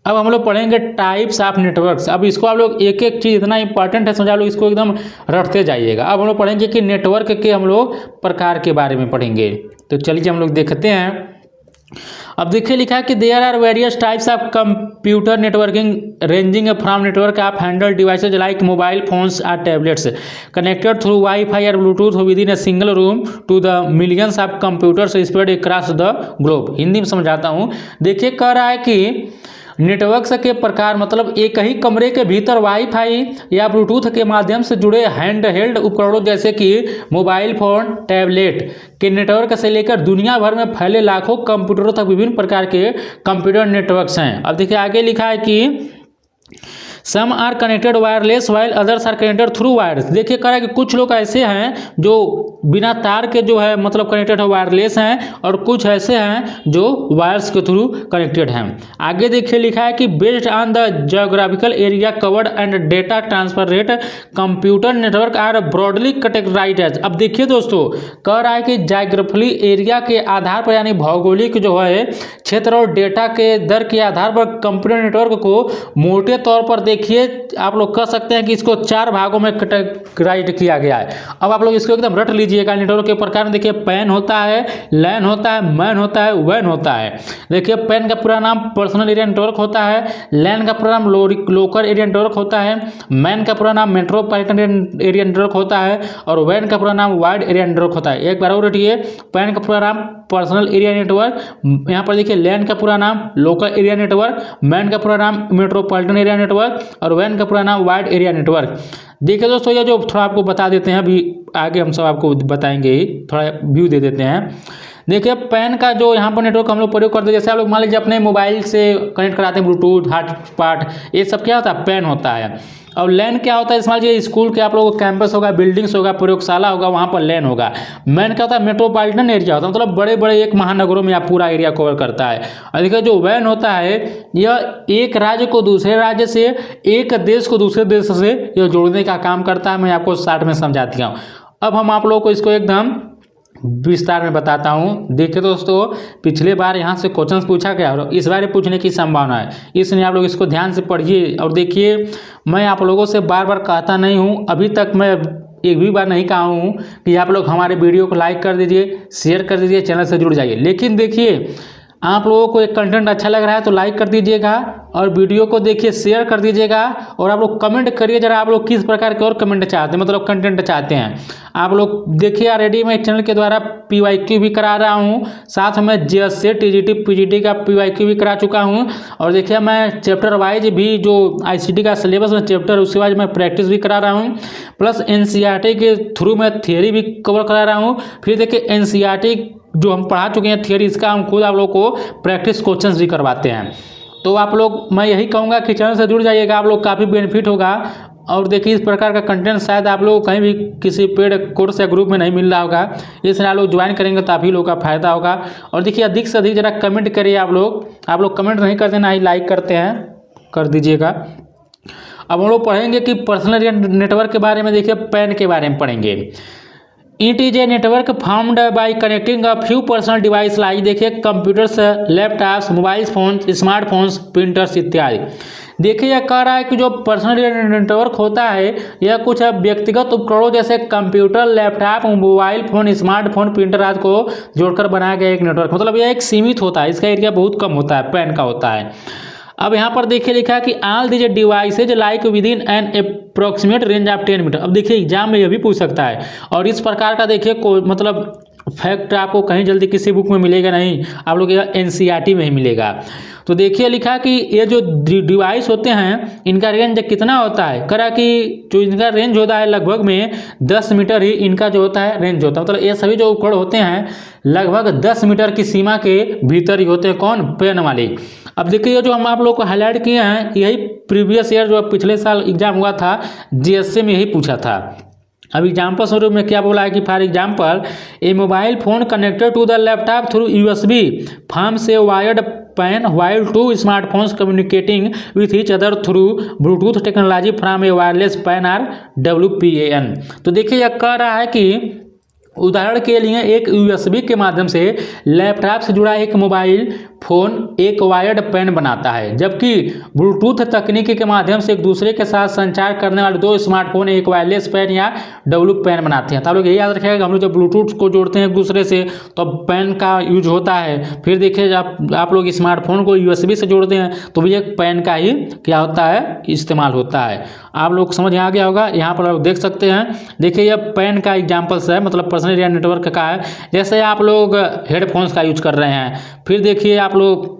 अब हम लोग पढ़ेंगे टाइप्स ऑफ नेटवर्क्स। अब इसको आप लोग एक एक चीज़ इतना इंपॉर्टेंट है, समझा लो, इसको एकदम रटते जाइएगा। अब हम लोग पढ़ेंगे कि नेटवर्क के हम लोग प्रकार के बारे में पढ़ेंगे। तो चलिए हम लोग देखते हैं। अब देखिए लिखा है कि there are various types of computer networking ranging from network of handle devices like mobile phones और टैबलेट्स कनेक्टेड थ्रू वाईफाई और Bluetooth with in a single room to the millions of computers spread across the globe. Hindi में समझाता हूँ। देखिए कह रहा है कि नेटवर्क्स के प्रकार, मतलब एक ही कमरे के भीतर वाईफाई या ब्लूटूथ के माध्यम से जुड़े हैंड हेल्ड उपकरणों जैसे कि मोबाइल फोन, टैबलेट के नेटवर्क से लेकर दुनिया भर में फैले लाखों कंप्यूटरों तक विभिन्न प्रकार के कंप्यूटर नेटवर्क्स हैं। अब देखिए आगे लिखा है कि some are connected wireless while others are connected through wires. देखिए कह रहा है कि कुछ लोग ऐसे हैं जो बिना तार के जो है मतलब कनेक्टेड है, वायरलेस हैं, और कुछ ऐसे हैं जो वायर्स के थ्रू कनेक्टेड हैं। आगे देखिए लिखा है कि based on the geographical area covered and data transfer rate computer network are broadly categorized as. अब देखिए दोस्तों कह रहा है कि जियोग्राफिकली एरिया के आधार पर, यानी भौगोलिक जो है क्षेत्र और डेटा के दर के आधार पर कंप्यूटर नेटवर्क को मोटे तौर पर देखिए आप लोग कह सकते हैं कि इसको 4 भागों में कैटेगराइज किया गया है। अब आप लोग इसको एकदम रट लीजिएगा। नेटवर्क के प्रकार में देखिए पैन होता है, लैन होता है, मैन होता है, वैन होता है। देखिए पैन का पूरा नाम पर्सनल एरिया नेटवर्क होता है, लैन का पूरा नाम लोकल एरिया नेटवर्क होता है, मैन का पूरा नाम मेट्रोपॉलिटन एरिया नेटवर्क होता है और वैन का पूरा नाम वाइड एरिया नेटवर्क होता है। एक बार और रटिए, पैन का पूरा नाम पर्सनल एरिया नेटवर्क, यहाँ पर देखिए लैन का पूरा नाम लोकल एरिया नेटवर्क, मैन का पूरा नाम मेट्रोपॉलिटन एरिया नेटवर्क और वैन का पूरा नाम वाइड एरिया नेटवर्क। देखिए दोस्तों, ये जो थोड़ा आपको बता देते हैं, अभी आगे हम सब आपको बताएंगे ही, थोड़ा व्यू दे देते हैं। देखिए पैन का जो यहाँ पर नेटवर्क हम लोग प्रयोग करते हैं, जैसे आप लोग मान लीजिए अपने मोबाइल से कनेक्ट कराते हैं ब्लूटूथ, हॉटस्पॉट, ये सब क्या होता है, पैन होता है। और लैन क्या होता है, मान लीजिए स्कूल के आप लोगों को कैंपस होगा, बिल्डिंग्स होगा, प्रयोगशाला होगा, वहाँ पर लैन होगा। मैन क्या होता है, मेट्रोपॉलिटन एरिया होता है, मतलब बड़े बड़े एक महानगरों में आप पूरा एरिया कवर करता है। और देखिए जो वैन होता है, यह एक राज्य को दूसरे राज्य से, एक देश को दूसरे देश से यह जोड़ने का काम करता है। मैं आपको शॉर्ट में समझा दिया हूँ। अब हम आप लोगों को इसको एकदम विस्तार में बताता हूँ। देखिए दोस्तों, पिछले बार यहाँ से क्वेश्चन पूछा गया और इस बार पूछने की संभावना है, इसलिए आप लोग इसको ध्यान से पढ़िए। और देखिए, मैं आप लोगों से बार बार कहता नहीं हूँ, अभी तक मैं एक भी बार नहीं कहा हूँ कि आप लोग हमारे वीडियो को लाइक कर दीजिए, शेयर कर दीजिए, चैनल से जुड़ जाइए। लेकिन देखिए, आप लोगों को एक कंटेंट अच्छा लग रहा है तो लाइक कर दीजिएगा और वीडियो को देखिए, शेयर कर दीजिएगा और आप लोग कमेंट करिए जरा, आप लोग किस प्रकार के और कमेंट चाहते हैं, मतलब कंटेंट चाहते हैं। आप लोग देखिए, ऑलरेडी मैं चैनल के द्वारा PYQ भी करा रहा हूँ, साथ में JSC TGT PGT का PYQ भी करा चुका हूँ। और देखिए, मैं चैप्टर वाइज भी जो ICT का सिलेबस में चैप्टर, उसके बाद मैं प्रैक्टिस भी करा रहा हूँ, प्लस NCERT के थ्रू मैं थियरी भी कवर करा रहा हूँ। फिर देखिए NCERT जो हम पढ़ा चुके हैं थियरी, इसका हम खुद आप लोग को प्रैक्टिस क्वेश्चंस भी करवाते हैं। तो आप लोग, मैं यही कहूँगा कि चैनल से जुड़ जाइएगा, आप लोग काफ़ी बेनिफिट होगा। और देखिए, इस प्रकार का कंटेंट शायद आप लोग कहीं भी किसी पेड कोर्स या ग्रुप में नहीं मिल रहा होगा, इसलिए आप लोग ज्वाइन करेंगे तो आप ही लोग का फायदा होगा। और देखिए, अधिक से अधिक जरा कमेंट करिए। आप लोग कमेंट नहीं करते, ना ही लाइक करते हैं, कर दीजिएगा। अब हम लोग पढ़ेंगे कि पर्सनल एरिया नेटवर्क के बारे में। देखिए, पैन के बारे में पढ़ेंगे। It is a network found by connecting a few personal device like, देखिए computers, laptops, mobile phones, smartphones, printers इत्यादि। देखिए, यह कह रहा है कि जो पर्सनल नेटवर्क होता है, यह कुछ व्यक्तिगत उपकरणों जैसे computer, laptop, mobile phone, smartphone, printer आदि को जोड़कर बनाया गया एक नेटवर्क। मतलब यह एक सीमित होता है, इसका एरिया बहुत कम होता है, पैन का होता है। अब यहाँ पर देखिए लिखा है कि all these devices like with in an approximate range of 10 metre. अब देखिए, एग्जाम में यह भी पूछ सकता है, और इस प्रकार का देखिए मतलब फैक्ट आपको कहीं जल्दी किसी बुक में मिलेगा नहीं, आप लोग NCERT में ही मिलेगा। तो देखिए लिखा कि ये जो डिवाइस होते हैं, इनका रेंज कितना होता है, करा कि जो इनका रेंज होता है लगभग में 10 मीटर ही इनका जो होता है रेंज होता है। मतलब ये सभी जो उपकरण होते हैं लगभग 10 मीटर की सीमा के भीतर ही होते हैं। कौन, पेन वाले। अब देखिए, जो हम आप लोग को हाईलाइट किए हैं, यही प्रीवियस ईयर जो पिछले साल एग्जाम हुआ था JSC में यही पूछा था। अब एग्जाम्पल स्वरूप में क्या बोला है कि for example a mobile phone connected to the laptop through USB forms a wired PAN while two smartphones communicating with each other through Bluetooth technology from a wireless PAN or WPAN। तो देखिए, यह कह रहा है कि उदाहरण के लिए एक USB के माध्यम से लैपटॉप से जुड़ा एक मोबाइल फोन एक वायर्ड पैन बनाता है, जबकि ब्लूटूथ तकनीकी के माध्यम से एक दूसरे के साथ संचार करने वाले दो स्मार्टफोन एक वायरलेस पैन या W पैन बनाते हैं। तो आप लोग यही याद रखिएगा कि हम लोग जब ब्लूटूथ को जोड़ते हैं एक दूसरे से तो पैन का यूज होता है। फिर देखिए, जब आप लोग स्मार्टफोन को USB से जोड़ते हैं तो भी एक पैन का ही क्या होता है, इस्तेमाल होता है। आप लोग समझ आ गया होगा। यहाँ पर आप देख सकते हैं, देखिए यह पैन का एग्जाम्पल्स है, मतलब पर्सनल एरिया नेटवर्क का है। जैसे आप लोग हेडफोन्स का यूज कर रहे हैं, फिर देखिए आप लोग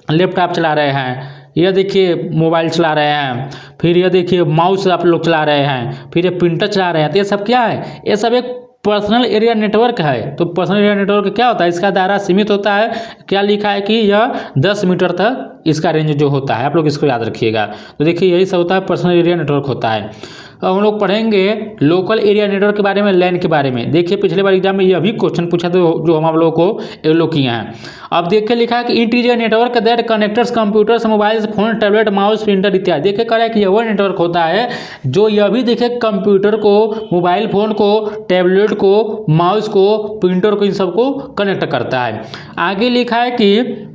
लैपटॉप चला रहे हैं, यह देखिए मोबाइल चला रहे हैं, फिर यह देखिए माउस आप लोग चला रहे हैं, फिर ये प्रिंटर चला रहे हैं। तो ये सब क्या है, ये सब एक पर्सनल एरिया नेटवर्क है। तो पर्सनल एरिया नेटवर्क क्या होता है, इसका दायरा सीमित होता है। क्या लिखा है कि यह 10 मीटर तक इसका रेंज जो होता है, आप लोग इसको याद रखिएगा। तो देखिए, यही सब होता है, पर्सनल एरिया नेटवर्क होता है। अब हम लोग पढ़ेंगे लोकल एरिया नेटवर्क के बारे में, लैन के बारे में। देखिए, पिछले बार एग्जाम में यह भी क्वेश्चन पूछा था जो हम आप लोगों को एलो किए हैं। अब देखिए लिखा है कि it is a network that connectors computers, mobiles, phone, tablet, mouse, printer इत्यादि। देखिए कह रहा है कि यह वह नेटवर्क होता है जो यह भी देखिए कंप्यूटर को, मोबाइल फोन को, टैबलेट को, माउस को, प्रिंटर को, इन सबको कनेक्ट करता है। आगे लिखा है कि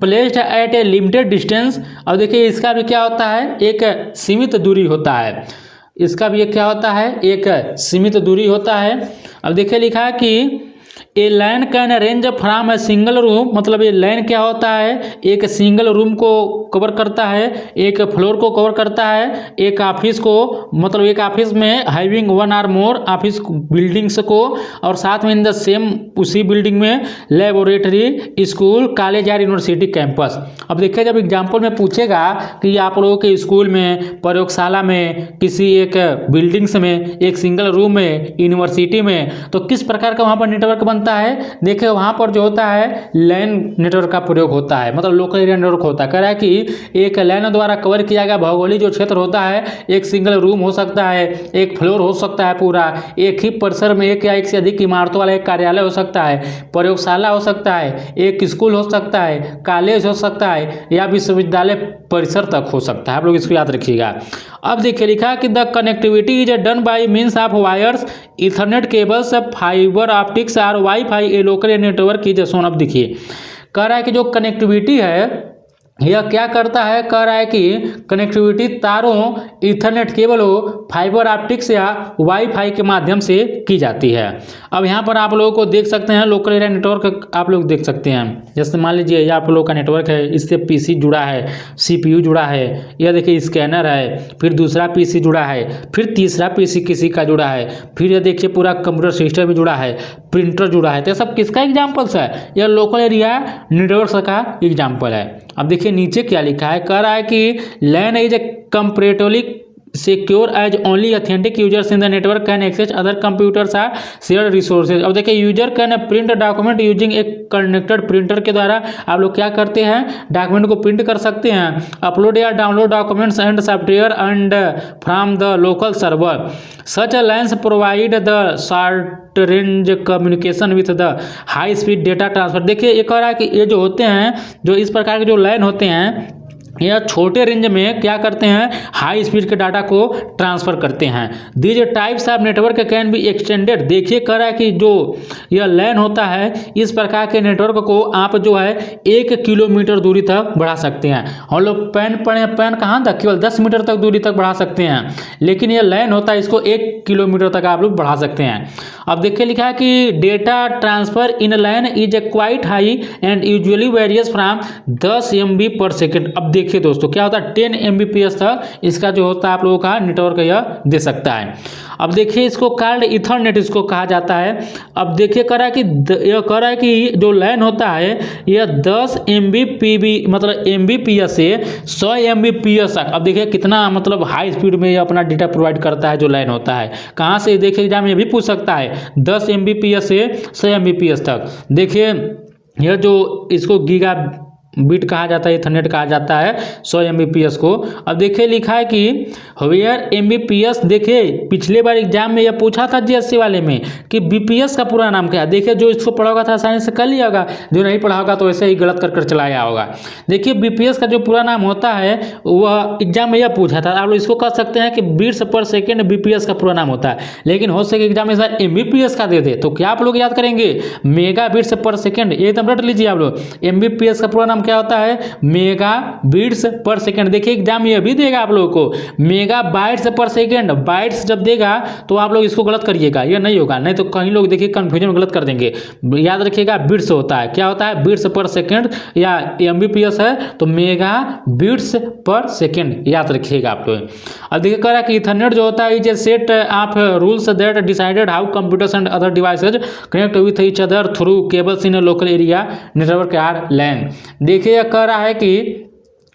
placed at A limited distance. अब देखिए इसका भी क्या होता है, एक सीमित दूरी होता है, इसका भी एक क्या होता है, एक सीमित दूरी होता है। अब देखिए लिखा है कि a LAN can range from a single room, मतलब ये लैन क्या होता है, एक सिंगल रूम को कवर करता है, एक फ्लोर को कवर करता है, एक ऑफिस को, मतलब एक ऑफिस में हैविंग वन और मोर ऑफिस बिल्डिंग्स को, और साथ में इन द सेम उसी बिल्डिंग में लेबोरेटरी, स्कूल, कॉलेज या यूनिवर्सिटी कैंपस। अब देखिए जब एग्जाम्पल में पूछेगा कि आप लोगों के स्कूल में, प्रयोगशाला में, किसी एक बिल्डिंग्स में, एक सिंगल रूम में, यूनिवर्सिटी में, तो किस प्रकार का वहाँ पर नेटवर्क बनता है। देखिए वहाँ पर जो होता है लैन नेटवर्क का प्रयोग होता है, मतलब लोकल एरिया नेटवर्क होता है। कह रहा है कि एक लैन द्वारा कवर किया गया भौगोलिक जो क्षेत्र होता है, एक सिंगल रूम हो सकता है, एक फ्लोर हो सकता है पूरा, एक ही परिसर में एक या एक से अधिक इमारतों वाला एक कार्यालय हो सकता है, प्रयोगशाला हो सकता है, एक स्कूल हो सकता है, कॉलेज हो सकता है, या विश्वविद्यालय परिसर तक हो सकता है। आप लोग इसको याद रखिएगा। अब देखिए लिखा कि the connectivity is done by means of wires, Ethernet cables, fibre optics और वाईफाई ए लोकल नेटवर्क की जैसे। अब देखिए कह रहा है कि जो कनेक्टिविटी है यह क्या करता है, कह रहा है कि कनेक्टिविटी तारों, इथरनेट केबल हो, फाइबर ऑप्टिक्स या वाईफाई के माध्यम से की जाती है। अब यहाँ पर आप लोगों को देख सकते हैं लोकल एरिया नेटवर्क, आप लोग देख सकते हैं। जैसे मान लीजिए ये आप लोगों का नेटवर्क है, इससे पीसी जुड़ा है, सीपीयू जुड़ा है, यह देखिए स्कैनर है, फिर दूसरा पीसी जुड़ा है, फिर तीसरा पीसी किसी का जुड़ा है, फिर ये देखिए पूरा कंप्यूटर सिस्टम भी जुड़ा है, प्रिंटर जुड़ा है। तो सब किसका एग्जाम्पल्स है, यह लोकल एरिया नेटवर्क का एग्जाम्पल है। अब देखिए नीचे क्या लिखा है, कह रहा है कि LAN is a comparatively secure as only authentic users in the network can access other computers or share resources. अब देखिए user can print document using एक कनेक्टेड प्रिंटर के द्वारा आप लोग क्या करते हैं, डॉक्यूमेंट को प्रिंट कर सकते हैं, अपलोड या download documents and software and from the local server. Such a lines provide the short range communication with the high speed data transfer. देखिए ये कह रहा है कि ये जो होते हैं, जो इस प्रकार के जो लाइन होते हैं, यह छोटे रेंज में क्या करते हैं, हाई स्पीड के डाटा को ट्रांसफर करते हैं। These types of network can be extended. देखिए कह रहा है कि जो यह लैन होता है, इस प्रकार के नेटवर्क को आप जो है 1 किलोमीटर दूरी तक बढ़ा सकते हैं। हम लोग पैन पढ़े, पैन कहाँ तक, केवल 10 मीटर तक दूरी तक बढ़ा सकते हैं, लेकिन यह लैन होता है इसको 1 किलोमीटर तक आप लोग बढ़ा सकते हैं। अब देखिए लिखा है कि data transfer in LAN is a quite high and usually various from 10 MB per second. अब देखिए दोस्तों क्या होता है, 10 Mbps तक इसका जो होता है आप लोगों का नेटवर्क यह दे सकता है। अब देखिए इसको कॉल्ड इथरनेट इसको कहा जाता है। अब देखिए कह रहा है कि यह कह रहा है कि जो लैन होता है यह 10 Mbps मतलब Mbps से 100 Mbps तक। अब देखिए कितना मतलब हाई स्पीड में ये अपना डेटा प्रोवाइड करता है जो लैन होता है। कहाँ से, देखिए एग्जाम में ये भी पूछ सकता है, 10 Mbps से 100 Mbps तक। देखिए यह जो इसको गीगा बिट कहा जाता है, इथरनेट कहा जाता है 100 Mbps को। अब देखिए लिखा है कि वेयर Mbps, देखिए पिछले बार एग्जाम में यह पूछा था GSC वाले में कि BPS का पूरा नाम क्या है। देखिए जो इसको पढ़ा होगा था आसानी से कर लिया होगा, जो नहीं पढ़ा होगा तो ऐसे ही गलत कर चलाया होगा। देखिए BPS का जो पूरा नाम होता है वह एग्जाम में यह पूछा था। आप लोग इसको कह सकते हैं कि बिट्स पर सेकेंड BPS का पूरा नाम होता है, लेकिन हो सके एग्जाम में सर Mbps का दे दे तो क्या आप लोग याद करेंगे, मेगा बिट्स पर सेकेंड। ये एकदम रट लीजिए आप लोग, Mbps का पूरा नाम क्या होता है, मेगा बिट्स पर सेकंड। देखिए एग्जाम ये भी देगा आप लोगों को मेगा बाइट्स पर सेकंड, बाइट्स जब देगा तो आप लोग इसको गलत करिएगा, ये नहीं होगा, नहीं तो कहीं लोग देखिए कंफ्यूजन में गलत कर देंगे। याद रखिएगा बिट्स होता है, क्या होता है, बिट्स पर सेकंड, या Mbps है तो मेगा बिट्स पर सेकंड, याद रखिएगा आप लोग। अब देखिए कह रहा है कि इथरनेट जो होता है is a set of rules that decided how computers and other devices connect with each other through cables in local area network or LAN. देखिए यह कह रहा है कि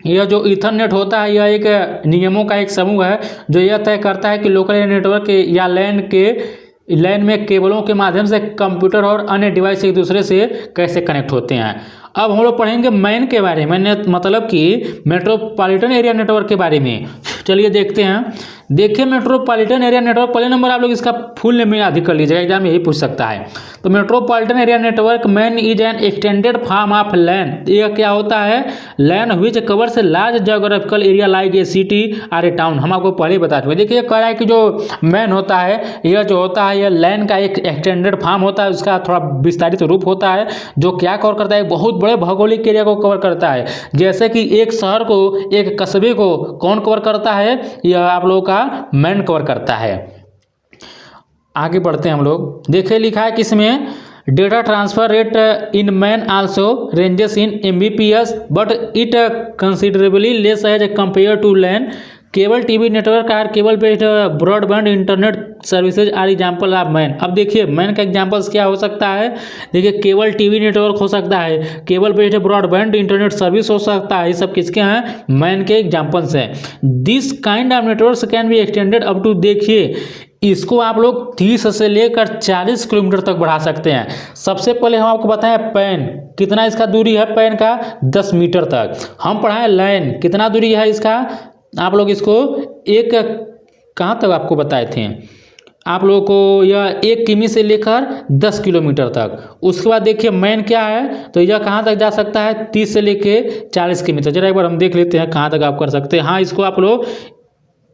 यह जो इथरनेट होता है यह एक नियमों का एक समूह है जो यह तय करता है कि लोकल एरिया नेटवर्क या लैन में केबलों के माध्यम से कंप्यूटर और अन्य डिवाइस एक दूसरे से कैसे कनेक्ट होते हैं। अब हम लोग पढ़ेंगे मैन के बारे में, मतलब कि मेट्रोपॉलिटन एरिया नेटवर्क के बारे में। चलिए देखते हैं। देखिए मेट्रोपॉलिटन एरिया नेटवर्क, पहले नंबर आप लोग इसका फुल नेम याद कर लीजिएगा, एग्जाम यही पूछ सकता है। तो metropolitan area network MAN is an extended form of LAN. यह क्या होता है, LAN which covers large geographical area like a city or a town. हम आपको पहले ही बता चुके। देखिए ये कह रहा है कि जो मैन होता है यह जो होता है यह लैन का एक एक्सटेंडेड फॉर्म होता है, उसका थोड़ा विस्तारित रूप होता है जो क्या कवर करता है, बहुत बड़े भौगोलिक एरिया को कवर करता है। जैसे कि एक शहर को, एक कस्बे को कौन कवर करता है, यह आप लोगों का मैन कवर करता है। आगे बढ़ते हैं हम लोग। देखिए लिखा है कि इसमें data transfer rate in MAN also ranges in Mbps but it considerably less as compare to LAN. Cable TV network are cable based broadband internet services are example of MAN. अब देखिए मैन का एग्जाम्पल्स क्या हो सकता है। देखिए केबल टीवी नेटवर्क हो सकता है, cable based broadband internet service हो सकता है। ये सब किसके हैं, मैन के एग्जाम्पल्स हैं। This kind of network can be extended up to, देखिए इसको आप लोग 30 से लेकर 40 किलोमीटर तक बढ़ा सकते हैं। सबसे पहले हम आपको बताएं पैन, कितना इसका दूरी है पैन का, 10 मीटर तक। हम पढ़ाएं लैन, कितना दूरी है इसका, आप लोग इसको एक कहाँ तक आपको बताए थे आप लोगों को, यह 1 किमी से लेकर 10 किलोमीटर तक। उसके बाद देखिए मैन क्या है, तो यह कहाँ तक जा सकता है, 30 से लेके 40 किमी तक। जरा एक बार हम देख लेते हैं कहाँ तक आप कर सकते हैं। हाँ, इसको आप लोग,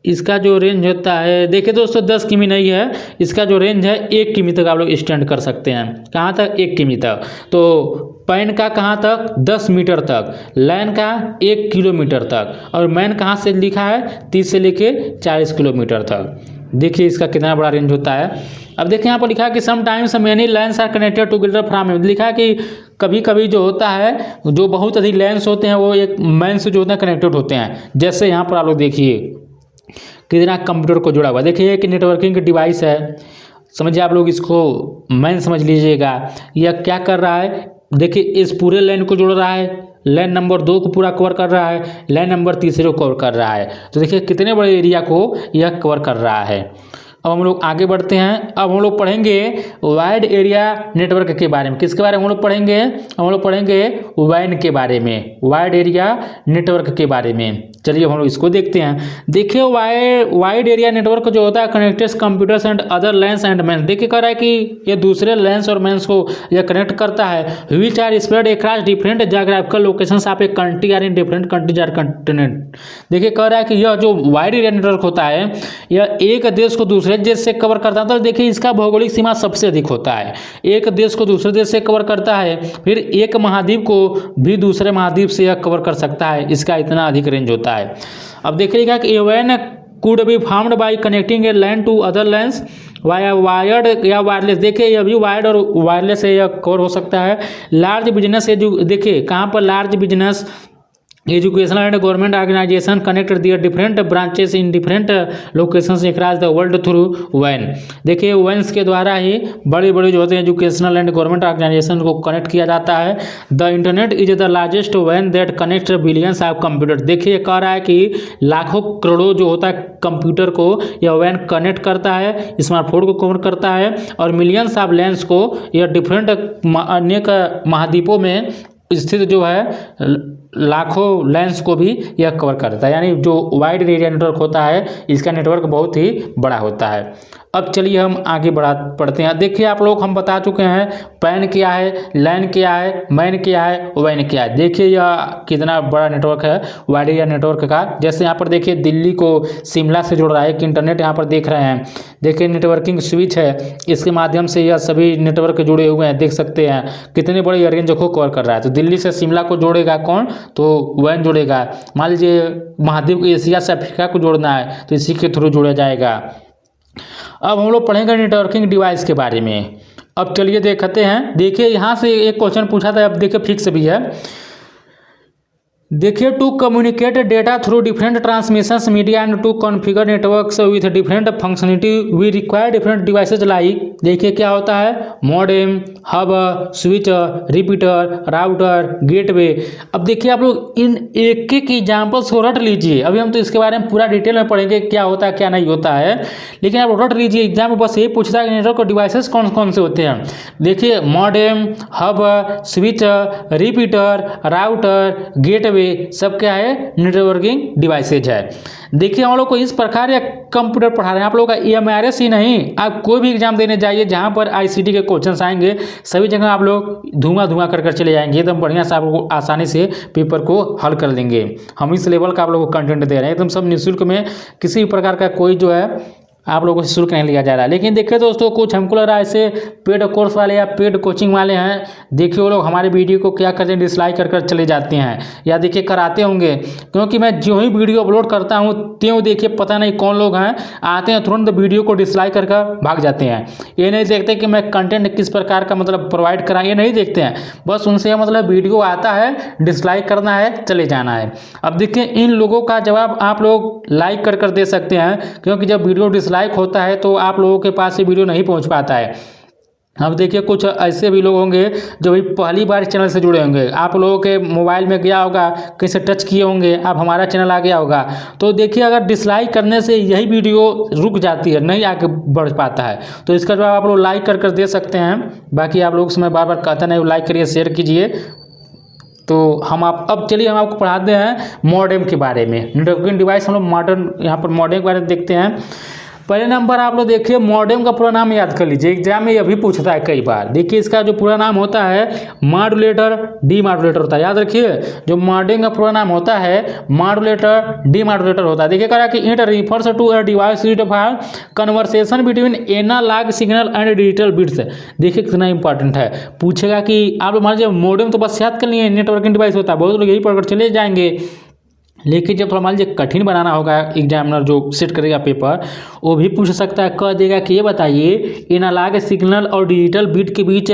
इसका जो रेंज होता है, देखिए दोस्तों 10 किमी नहीं है, इसका जो रेंज है 1 किमी तक आप लोग एक्सटेंड कर सकते हैं। कहाँ तक, 1 किमी तक। तो पैन का कहाँ तक, 10 मीटर तक, लैन का 1 किलोमीटर तक, और मैन कहाँ से लिखा है, 30 से लेके 40 किलोमीटर तक। देखिए इसका कितना बड़ा रेंज होता है। अब देखिए यहाँ पर लिखा है कि sometimes many lines are connected together from, लिखा है कि कभी कभी जो होता है, जो बहुत अधिक लाइन्स होते हैं वो एक मैन से जो होते हैं कनेक्टेड होते हैं। जैसे यहाँ पर आप लोग देखिए कितना कंप्यूटर को जुड़ा हुआ है। देखिए एक नेटवर्किंग डिवाइस है, समझिए आप लोग इसको मैन समझ लीजिएगा। यह क्या कर रहा है, देखिए इस पूरे लाइन को जोड़ रहा है, लाइन नंबर 2 को पूरा कवर कर रहा है, लाइन नंबर 3 को कवर कर रहा है। तो देखिए कितने बड़े एरिया को यह कवर कर रहा है। अब हम लोग आगे बढ़ते हैं। अब हम लोग पढ़ेंगे वाइड एरिया नेटवर्क के बारे में। किसके बारे में हम लोग पढ़ेंगे, हम लोग पढ़ेंगे वैन के बारे में, वाइड एरिया नेटवर्क के बारे में। चलिए हम लोग इसको देखते हैं। देखिए वाइड एरिया नेटवर्क जो होता है connected computers and other LANs and MANs. देखिए कह रहा है कि ये दूसरे लैंस और मैन्स को यह कनेक्ट करता है, which are spread across different geographical locations of a country or in different countries or continent. देखिए कह रहा है कि यह जो वाइड एरिया नेटवर्क होता है यह एक देश को दूसरे देश से कवर करता है। तो देखिए इसका भौगोलिक सीमा सबसे अधिक होता है, एक देश को दूसरे देश से कवर करता है, फिर एक महाद्वीप को भी दूसरे महाद्वीप से यह कवर कर सकता है, इसका इतना अधिक रेंज होता है। अब देखिएगा कि वैन could be formed by connecting a LAN to other LANs via wired या वायरलेस। देखिए यह भी वायर्ड और वायरलेस से यह कवर हो सकता है। लार्ज बिजनेस, देखिए कहाँ पर large business educational and government organization connect their different branches in different locations across the world through वैन। देखिए वैन्स के द्वारा ही बड़े बड़े जो होते हैं एजुकेशनल एंड गवर्नमेंट ऑर्गेनाइजेशन को कनेक्ट किया जाता है। The internet is the largest वैन that connect billions of computer. देखिए कह रहा है कि लाखों करोड़ों जो होता है कंप्यूटर को यह वैन कनेक्ट करता है, स्मार्टफोन को कवर करता है, और मिलियंस ऑफ लैंड्स को यह डिफरेंट अनेक महाद्वीपों में स्थित जो है लाखों लैंस को भी यह कवर करता है। यानी जो वाइड एरिया नेटवर्क होता है इसका नेटवर्क बहुत ही बड़ा होता है। अब चलिए हम आगे पढ़ते हैं। देखिए आप लोग हम बता चुके हैं पैन क्या है, लैन क्या है, मैन क्या है, वैन क्या है। देखिए यह कितना बड़ा नेटवर्क है वाइड एरिया नेटवर्क का। जैसे यहाँ पर देखिए दिल्ली को शिमला से जोड़ रहा है, एक इंटरनेट यहाँ पर देख रहे हैं। देखिए नेटवर्किंग स्विच है, इसके माध्यम से यह सभी नेटवर्क जुड़े हुए हैं, देख सकते हैं कितने बड़े रेंज को कवर कर रहा है। तो दिल्ली से शिमला को जोड़ेगा कौन, तो वैन जोड़ेगा। मान लीजिए महाद्वीप एशिया से अफ्रीका को जोड़ना है तो इसी के थ्रू जोड़ा जाएगा। अब हम लोग पढ़ेंगे नेटवर्किंग डिवाइस के बारे में। अब चलिए देखते हैं। देखिए यहाँ से एक क्वेश्चन पूछा था, अब देखिए फिक्स भी है। देखिए to communicate data through different transmissions media and to configure networks with different functionality we require different devices like. देखिए क्या होता है, modem, hub, switch, repeater, router, gateway. अब देखिए आप लोग इन एक एक एग्जाम्पल्स को रट लीजिए। अभी हम तो इसके बारे में पूरा डिटेल में पढ़ेंगे क्या होता है क्या नहीं होता है, लेकिन आप रट लीजिए। एग्जाम में बस यही पूछता है कि नेटवर्क डिवाइसेस कौन कौन से होते हैं। देखिए modem, hub, switch, repeater, router, gateway, सब क्या है, नेटवर्किंग डिवाइसेज है। देखिए हम लोग को इस प्रकार या कंप्यूटर पढ़ा रहे हैं। आप लोग का EMRS ही नहीं, आप कोई भी एग्जाम देने जाइए जहां पर ICT के क्वेश्चन आएंगे सभी जगह आप लोग धुआं कर चले जाएंगे। एकदम बढ़िया से आप लोग को आसानी से पेपर को हल कर लेंगे। हम इस लेवल का आप लोग को कंटेंट दे रहे हैं एकदम सब निःशुल्क में, किसी भी प्रकार का कोई जो है आप लोगों से शुल्क नहीं लिया जा रहा है। लेकिन देखिए दोस्तों, कुछ हमको लग रहा है ऐसे पेड कोर्स वाले या पेड कोचिंग वाले हैं, देखिए वो लोग हमारे वीडियो को क्या करते हैं, डिसलाइक कर चले जाते हैं, या देखिए कराते होंगे, क्योंकि मैं जो ही वीडियो अपलोड करता हूँ त्यों देखिए पता नहीं कौन लोग हैं आते हैं तुरंत वीडियो को डिसलाइक कर भाग जाते हैं। ये नहीं देखते कि मैं कंटेंट किस प्रकार का मतलब प्रोवाइड करा, ये नहीं देखते हैं, बस उनसे मतलब वीडियो आता है डिसलाइक करना है चले जाना है। अब देखिए इन लोगों का जवाब आप लोग लाइक कर दे सकते हैं, क्योंकि जब वीडियो डिसलाइक होता है तो आप लोगों के पास ये वीडियो नहीं पहुंच पाता है। अब देखिए कुछ ऐसे भी लोग होंगे जो भी पहली बार चैनल से जुड़े होंगे, आप लोगों के मोबाइल में गया होगा, कहीं से टच किए होंगे, अब हमारा चैनल आ गया होगा, तो देखिए अगर डिसलाइक करने से यही वीडियो रुक जाती है, नहीं आगे बढ़ पाता है, तो इसका जवाब आप लोग लाइक कर दे सकते हैं। बाकी आप लोग से मैं बार बार कहता नहीं, लाइक करिए, शेयर कीजिए। तो अब चलिए हम आपको पढ़ाते हैं मॉडेम के बारे में। नेटवर्किंग डिवाइस हम लोग मॉडर्न यहाँ पर मॉडेम के बारे में देखते हैं। पहले नंबर आप लोग देखिए मॉडेम का पूरा नाम याद कर लीजिए, एग्जाम में यह भी पूछता है कई बार। देखिए इसका जो पूरा नाम होता है मॉड्यूलेटर डीमॉड्यूलेटर होता है, याद रखिए जो मॉडेम का पूरा नाम होता है मॉड्यूलेटर डीमॉड्यूलेटर होता है। देखिए कह रहा है कि it refers to a device used for conversation between analogue signal and digital bits. देखिए कितना इंपॉर्टेंट है, पूछेगा कि आप लोग मान लीजिए मॉडेम तो बस याद कर लिए नेटवर्किंग डिवाइस होता है, बहुत लोग यही पढ़कर चले जाएंगे, लेकिन जब थोड़ा मान लीजिए कठिन बनाना होगा, एग्जामिनर जो सेट करेगा पेपर वो भी पूछ सकता है, कह देगा कि ये बताइए एनालॉग सिग्नल और डिजिटल बिट के बीच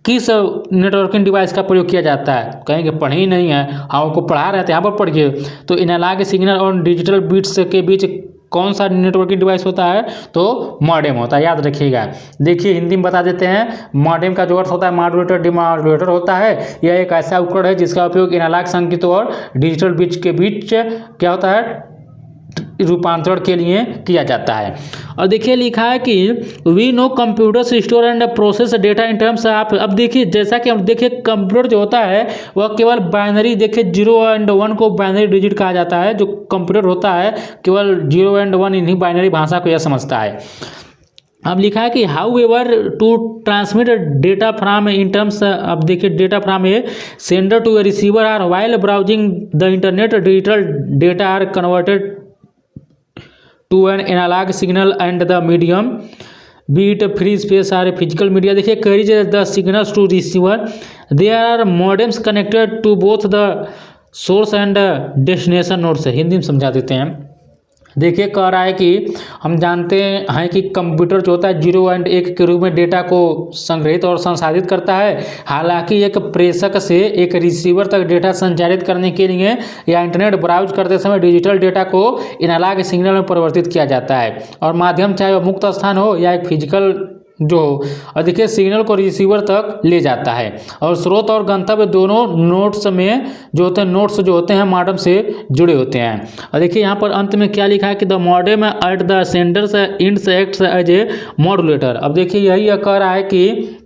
किस नेटवर्किंग डिवाइस का प्रयोग किया जाता है। कहेंगे पढ़े ही नहीं है, हम आपको पढ़ा रहे थे, यहाँ पर पढ़िए। तो एनालॉग सिग्नल और डिजिटल बिट्स के बीच कौन सा नेटवर्किंग डिवाइस होता है, तो मॉडेम होता है, याद रखिएगा। देखिए हिंदी में बता देते हैं, मॉडेम का जो अर्थ होता है मॉड्यूलेटर डीमॉड्यूलेटर होता है। यह एक ऐसा उपकरण है जिसका उपयोग एनालॉग संकेतों और डिजिटल बिट्स के बीच क्या होता है, रूपांतरण के लिए किया जाता है। और देखिए लिखा है कि we know computer store and process data in terms of. अब देखिए जैसा कि हम देखिए कंप्यूटर जो होता है वह केवल बाइनरी, देखिए 0 एंड 1 को बाइनरी डिजिट कहा जाता है। जो कंप्यूटर होता है केवल 0 एंड 1 इन्हीं बाइनरी भाषा को यह समझता है। अब लिखा है कि however to transmit data from in terms, अब देखिए data from a sender to a receiver or while browsing the internet digital data are converted to an analog signal and the medium, be it free space or physical media. देखिए carries the signals to receiver. There are modems connected to both the source and destination nodes. Hindi में समझा देते हैं। देखिए कह रहा है कि हम जानते हैं कि कंप्यूटर जो होता है 0 एंड 1 के रूप में डेटा को संग्रहित और संसाधित करता है। हालांकि एक प्रेषक से एक रिसीवर तक डेटा संचारित करने के लिए या इंटरनेट ब्राउज करते समय डिजिटल डेटा को एनालॉग सिग्नल में परिवर्तित किया जाता है, और माध्यम चाहे वह मुक्त स्थान हो या एक फिजिकल जो हो, और देखिए सिग्नल को रिसीवर तक ले जाता है। और स्रोत और गंतव्य दोनों नोड्स में जो होते हैं, नोड्स जो होते हैं मॉडेम से जुड़े होते हैं। और देखिए यहाँ पर अंत में क्या लिखा है कि the modem at the sender's ends acts as a modulator. अब देखिए यही कह रहा है कि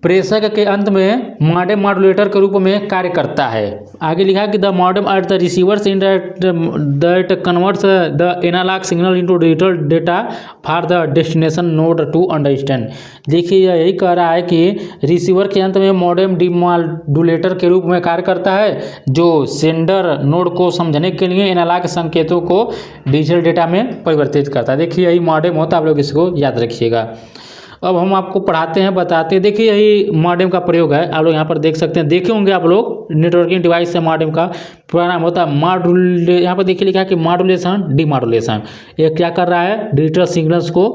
प्रेषक के अंत में मॉडेम मॉड्यूलेटर के रूप में कार्य करता है। आगे लिखा है कि the modem at the receiver's in that converts the analogue signal into digital data for the destination node to understand. देखिए यही कह रहा है कि रिसीवर के अंत में मॉडेम डीमॉड्यूलेटर के रूप में कार्य करता है, जो सेंडर नोड को समझने के लिए एनालॉग संकेतों को डिजिटल डेटा में परिवर्तित करता है। देखिए यही मॉडेम होता है, आप लोग इसको याद रखिएगा। अब हम आपको पढ़ाते हैं, बताते हैं। देखिए यही मॉडेम का प्रयोग है, आप लोग यहाँ पर देख सकते हैं, देखे होंगे आप लोग नेटवर्किंग डिवाइस से मॉडेम का पूरा नाम होता है मॉड्यूले। यहाँ पर देखिए लिखा है कि मॉड्यूलेशन डीमॉड्यूलेशन। ये क्या कर रहा है, डिजिटल सिग्नल्स को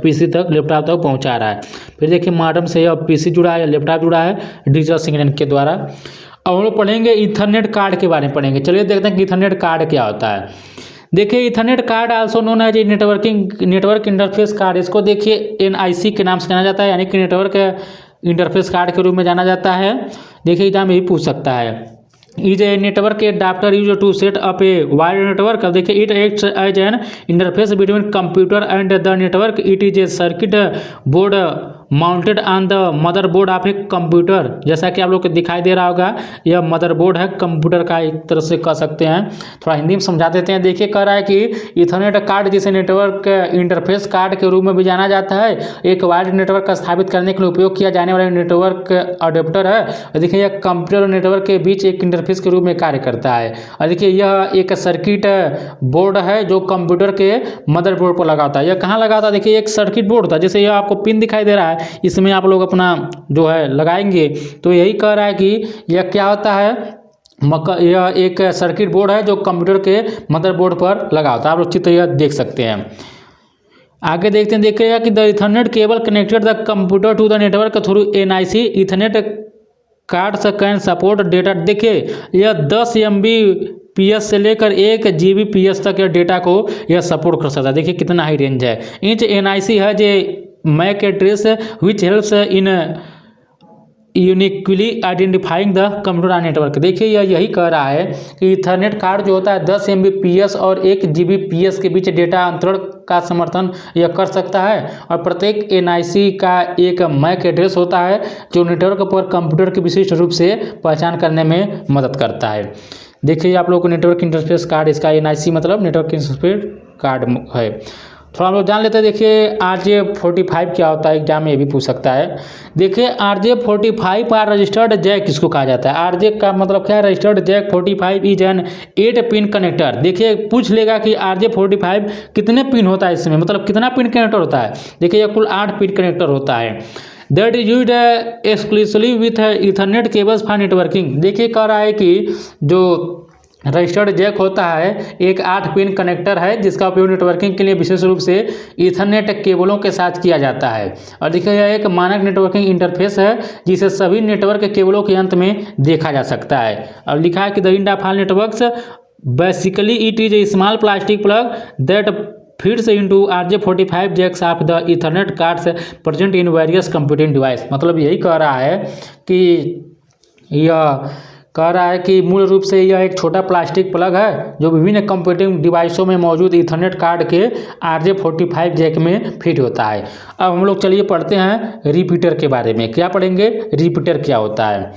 पीसी तक, लैपटॉप तक पहुँचा रहा है। फिर देखिए मॉडेम से अब पीसी जुड़ा है, लैपटॉप जुड़ा है डिजिटल सिग्नल के द्वारा। अब हम लोग पढ़ेंगे ईथरनेट कार्ड के बारे में पढ़ेंगे। चलिए देखते हैं कि ईथरनेट कार्ड क्या होता है। देखिए Ethernet card also known as network interface card, इसको देखिए NIC के नाम से जाना जाता है, यानी कि नेटवर्क इंटरफेस कार्ड के रूप में जाना जाता है। देखिए एग्जाम यही पूछ सकता है। Is a network adapter use to set up a wired network. अब देखिए it acts as an interface between computer and the network. It is a circuit board mounted on the motherboard of a computer. जैसा कि आप लोग को दिखाई दे रहा होगा, यह मदरबोर्ड है कंप्यूटर का, एक तरह से कह सकते हैं। थोड़ा हिंदी में समझा देते हैं। देखिए कह रहा है कि इथरनेट कार्ड जिसे नेटवर्क इंटरफेस कार्ड के रूप में भी जाना जाता है, एक वायर्ड नेटवर्क का स्थापित करने के लिए उपयोग किया जाने वाला नेटवर्क अडेप्टर है। और देखिए यह कंप्यूटर और नेटवर्क के बीच एक इंटरफेस के रूप में कार्य करता है। और देखिए यह एक सर्किट बोर्ड है जो कंप्यूटर के मदरबोर्ड पर लगा होता है। यह कहाँ लगा होता है? देखिए एक सर्किट बोर्ड था, जैसे यह आपको पिन दिखाई दे रहा है, इसमें आप लोग अपना जो है लगाएंगे। तो यही कह रहा है कि यह क्या होता है, यह एक सर्किट बोर्ड है जो कंप्यूटर के मदरबोर्ड पर लगा होता है। आप लोग चित्र यह देख सकते हैं। आगे देखते हैं, देखिएगा कि the Ethernet cable connected the computer to the network through NIC Ethernet cards can support data. देखिए यह 10 MBps से लेकर 1 GBps तक यह डेटा को यह सपोर्ट कर सकता है। देखिए कितना हाई रेंज है। इंच NIC है जो MAC address which helps in uniquely identifying the computer network. देखिए यही कह रहा है कि इथरनेट कार्ड जो होता है 10 MBps और 1 GBps के बीच डेटा अंतरण का समर्थन यह कर सकता है। और प्रत्येक NIC का एक मैक एड्रेस होता है जो नेटवर्क पर कंप्यूटर के विशिष्ट रूप से पहचान करने में मदद करता है। देखिए आप लोगों को नेटवर्क इंटरफेस कार्ड, इसका NIC मतलब नेटवर्क इंटरफेस कार्ड है। थोड़ा हम लोग जान लेते हैं। देखिए RJ45 क्या होता है, एग्जाम में ये भी पूछ सकता है। देखिए RJ45 रजिस्टर्ड जैक किसको कहा जाता है? RJ का मतलब क्या है? Registered jack 45 is an 8 pin connector. देखिए पूछ लेगा कि RJ45 कितने पिन होता है, इसमें मतलब कितना पिन कनेक्टर होता है। देखिए यह कुल 8 पिन कनेक्टर होता है। That is used exclusively with Ethernet cables for networking. देखिए कह रहा है कि जो रजिस्टर्ड जैक होता है एक 8 पिन कनेक्टर है जिसका उपयोग नेटवर्किंग के लिए विशेष रूप से ईथरनेट केबलों के साथ किया जाता है। और देखिए यह एक मानक नेटवर्किंग इंटरफेस है जिसे सभी नेटवर्क केबलों के अंत में देखा जा सकता है। और लिखा है कि the end of all networks basically it is a small plastic plug that feeds into RJ45 jacks of the Ethernet cards present in various computing device. मतलब यही कह रहा है कि यह कह रहा है कि मूल रूप से यह एक छोटा प्लास्टिक प्लग है जो विभिन्न कंप्यूटिंग डिवाइसों में मौजूद इथरनेट कार्ड के RJ45 जैक में फिट होता है। अब हम लोग चलिए पढ़ते हैं रिपीटर के बारे में। क्या पढ़ेंगे? रिपीटर क्या होता है।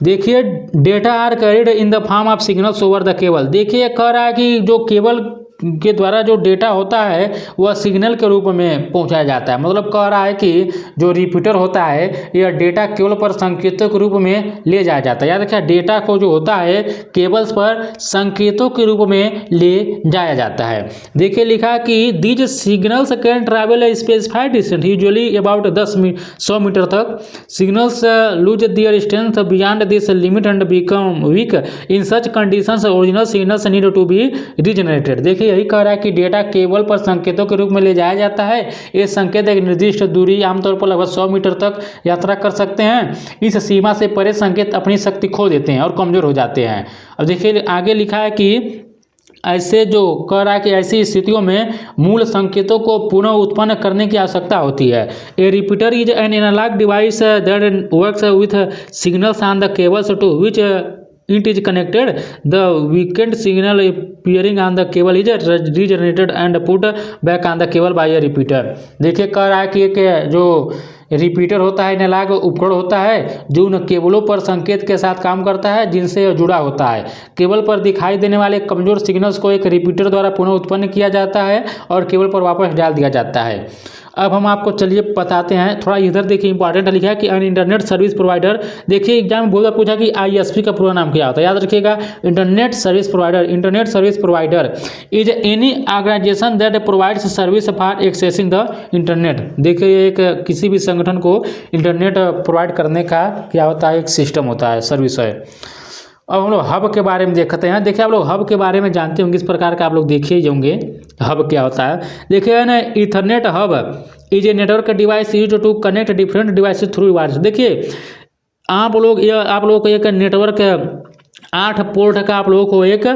देखिए data are carried in the form of signals over the cable. देखिए कह रहा है कि जो केबल के द्वारा जो डेटा होता है वह सिग्नल के रूप में पहुंचाया जाता है। मतलब कह रहा है कि जो रिपीटर होता है यह डेटा केबल पर संकेतों के रूप में ले जाया जाता है। याद रखिए डेटा को जो होता है केबल्स पर संकेतों के रूप में ले जाया जाता है। देखिए लिखा कि these signals can travel a specified distance usually about 100 metre तक। Signals lose their strength beyond this limit and become weak. In such conditions original signals need to be regenerated. देखिए यही कह रहा है कि डेटा केबल पर संकेतों के रूप में ले जाया जाता है। ये संकेत एक निर्दिष्ट दूरी आमतौर पर लगभग 100 मीटर तक यात्रा कर सकते हैं। इस सीमा से परे संकेत अपनी शक्ति खो देते हैं और कमजोर हो जाते हैं। अब देखिए आगे लिखा है कि ऐसे जो कह रहा है कि ऐसी स्थितियों में मूल संकेतों को पुनः उत्पन्न करने की आवश्यकता होती है। A repeater is an analogue device that works with signals on the cables to which it is connected. The weakened signal appearing on the cable is regenerated and put back on the cable by a repeater। देखिए कह रहा है कि एक जो रिपीटर होता है एनालॉग उपकरण होता है जो उन केबलों पर संकेत के साथ काम करता है जिनसे जुड़ा होता है। केबल पर दिखाई देने वाले कमजोर सिग्नल्स को एक रिपीटर द्वारा पुनः उत्पन्न किया जाता है और केबल पर वापस डाल दिया जाता है। अब हम आपको चलिए बताते हैं। थोड़ा इधर देखिए इंपॉर्टेंट लिखा है कि अन इंटरनेट सर्विस प्रोवाइडर। देखिए एग्जाम में बहुत पूछा कि ISP का पूरा नाम क्या होता है। याद रखिएगा internet service provider. Internet service provider is any organization that provides service for accessing the internet. देखिए एक किसी भी संगठन को इंटरनेट प्रोवाइड करने का क्या होता है, एक सिस्टम होता है, सर्विस है। अब हम लोग हब के बारे में देखते हैं। देखिए आप लोग हब के बारे में जानते होंगे, इस प्रकार का आप लोग देखे ही होंगे हब क्या होता है। देखिए ना Ethernet hub is a network device used to connect different devices through wires. देखिए आप लोग को एक नेटवर्क 8 पोर्ट का आप लोगों को एक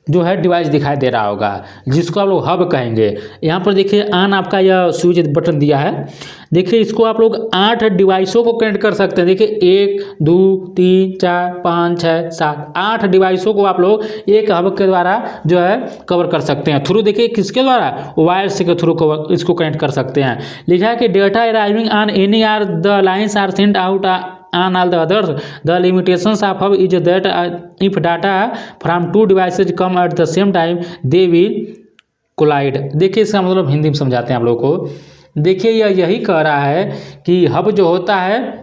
जो है डिवाइस दिखाई दे रहा होगा, जिसको आप लोग हब कहेंगे। यहाँ पर देखिए ऑन आपका यह स्विच बटन दिया है। देखिए इसको आप लोग 8 डिवाइसों को कनेक्ट कर सकते हैं। देखिए 1 2 3 4 5 6 7 8 डिवाइसों को आप लोग एक हब के द्वारा जो है कवर कर सकते हैं। थ्रू देखिए किसके द्वारा, वायर्स के थ्रू कवर इसको कनेक्ट कर सकते हैं। लिखा है कि data arriving on any or the lines are sent out on all the others. The limitations of hub is that if data from 2 devices come at the same time, they will collide. देखिए इसका मतलब हिंदी में समझाते हैं आप लोगों को। देखिए यही कह रहा है कि हब जो होता है,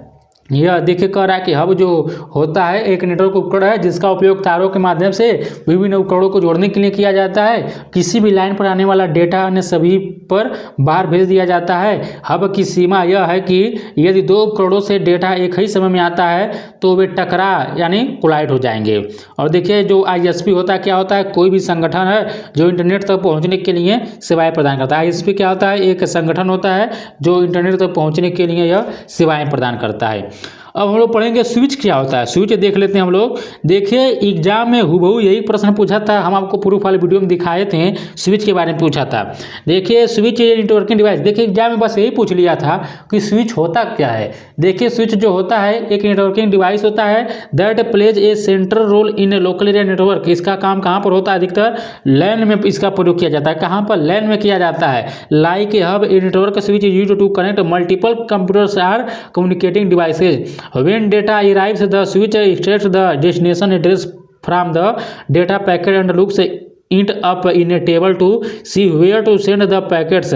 यह देखिए कह रहा है कि हब जो होता है एक नेटवर्क उपकरण है जिसका उपयोग तारों के माध्यम से विभिन्न उपकरणों को जोड़ने के लिए किया जाता है। किसी भी लाइन पर आने वाला डेटा अन्य सभी पर बाहर भेज दिया जाता है। हब की सीमा यह है कि यदि 2 उपकरणों से डेटा एक ही समय में आता है तो वे टकरा यानी कोलाइड हो जाएंगे। और देखिए जो ISP होता है, क्या होता है, कोई भी संगठन है जो इंटरनेट तक पहुँचने के लिए सेवाएँ प्रदान करता है। ISP क्या होता है, एक संगठन होता है जो इंटरनेट तक पहुँचने के लिए यह सेवाएँ प्रदान करता है। अब हम लोग पढ़ेंगे स्विच क्या होता है। स्विच देख लेते हैं हम लोग। देखिए एग्जाम में हुबहू यही प्रश्न पूछा था, हम आपको प्रूफ वाले वीडियो में दिखाए थे, स्विच के बारे में पूछा था। देखिए स्विच नेटवर्किंग डिवाइस, देखिए एग्जाम में बस यही पूछ लिया था कि स्विच होता क्या है। देखिए स्विच जो होता है एक नेटवर्किंग डिवाइस होता है that plays a central role in a local area network. इसका काम कहाँ पर होता है, अधिकतर लैन में इसका प्रयोग किया जाता है। कहाँ पर, लैन में किया जाता है। Like a hub a network switch is used to connect multiple computers or communicating devices. When data arrives, the switch extracts the destination address from the data packet and looks it up in a table to see where to send the packets.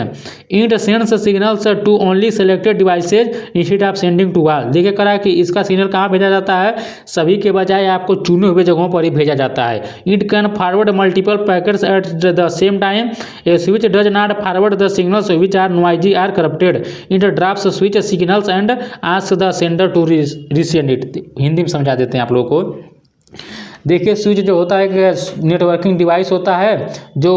It sends signals to only selected devices instead of sending to all. देखिए करा कि इसका सिग्नल कहाँ भेजा जाता है, सभी के बजाय आपको चुने हुए जगहों पर ही भेजा जाता है। It can forward multiple packets at the same time. A switch does not forward the signals which are noisy or corrupted. It drops switch signals and asks the sender to resend it. Hindi में समझा देते हैं आप लोगों को। देखिए स्विच जो होता है एक नेटवर्किंग डिवाइस होता है जो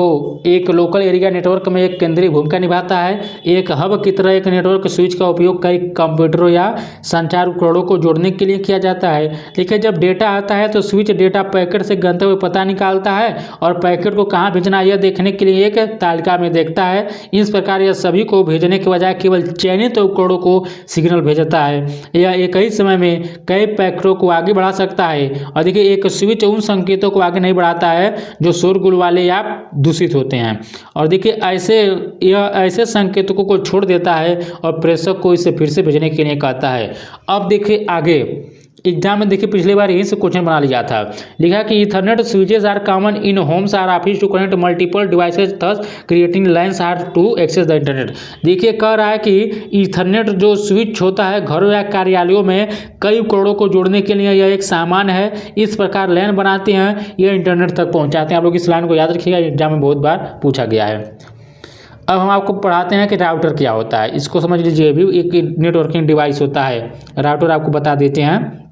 एक लोकल एरिया नेटवर्क में एक केंद्रीय भूमिका निभाता है। एक हब की तरह एक नेटवर्क स्विच का उपयोग कई कंप्यूटरों या संचार उपकरणों को जोड़ने के लिए किया जाता है। देखिए जब डेटा आता है तो स्विच डेटा पैकेट से गंतव्य पता निकालता है और पैकेट को कहाँ भेजना है यह देखने के लिए एक तालिका में देखता है। इस प्रकार यह सभी को भेजने के बजाय केवल चयनित उपकरणों को सिग्नल भेजता है। यह एक ही समय में कई पैकेटों को आगे बढ़ा सकता है। और देखिए एक स्विच उन संकेतों को आगे नहीं बढ़ाता है जो शोरगुल वाले या दूषित होते हैं। और देखिए यह ऐसे संकेतकों को छोड़ देता है और प्रेषक को इसे फिर से भेजने के लिए कहता है। अब देखिए आगे एग्जाम में देखिए पिछली बार यहीं से क्वेश्चन बना लिया था। लिखा कि Ethernet switches are common in homes or office to connect multiple devices thus creating lines or to access the internet. देखिए कह रहा है कि ईथरनेट जो स्विच होता है घरों या कार्यालयों में कई उपकरणों को जोड़ने के लिए यह एक सामान है। इस प्रकार लैन बनाते हैं, यह इंटरनेट तक पहुँचाते हैं। आप लोग इस लाइन को याद रखिएगा, एग्जाम में बहुत बार पूछा गया है। अब हम आपको पढ़ाते हैं कि राउटर क्या होता है। इसको समझ लीजिए, भी एक नेटवर्किंग डिवाइस होता है। राउटर आपको बता देते हैं।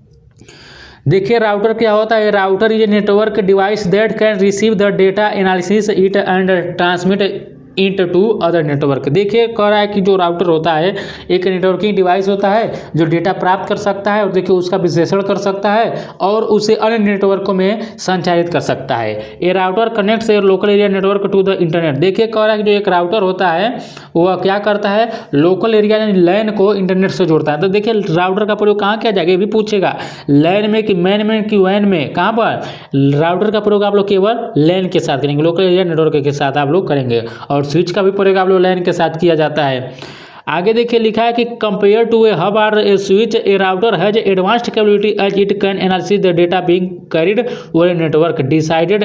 देखिए राउटर क्या होता है। Router is a network device that can receive the data analysis it and transmit it to other network. देखिए कह रहा है कि जो राउटर होता है एक नेटवर्किंग डिवाइस होता है जो डेटा प्राप्त कर सकता है और देखिए उसका विश्लेषण कर सकता है और उसे अन्य नेटवर्कों में संचारित कर सकता है। ये router connects a local area network to the internet. देखिए कह रहा है कि जो एक राउटर होता है वह क्या करता है, लोकल एरिया यानी लैन को इंटरनेट से जोड़ता है। तो देखिए राउटर का प्रयोग कहाँ किया जाएगा, ये भी पूछेगा, लैन में कि मैन में कि वैन में, कहाँ पर। राउटर का प्रयोग आप लोग केवल लैन के साथ करेंगे, लोकल एरिया नेटवर्क के साथ आप लोग करेंगे। और स्विच का भी प्रयोग आप लोग लैन के साथ किया जाता है। आगे देखिए लिखा है कि कंपेयर टू ए हब और a switch a router has advanced capability as it can analysis the data being carried over a network decided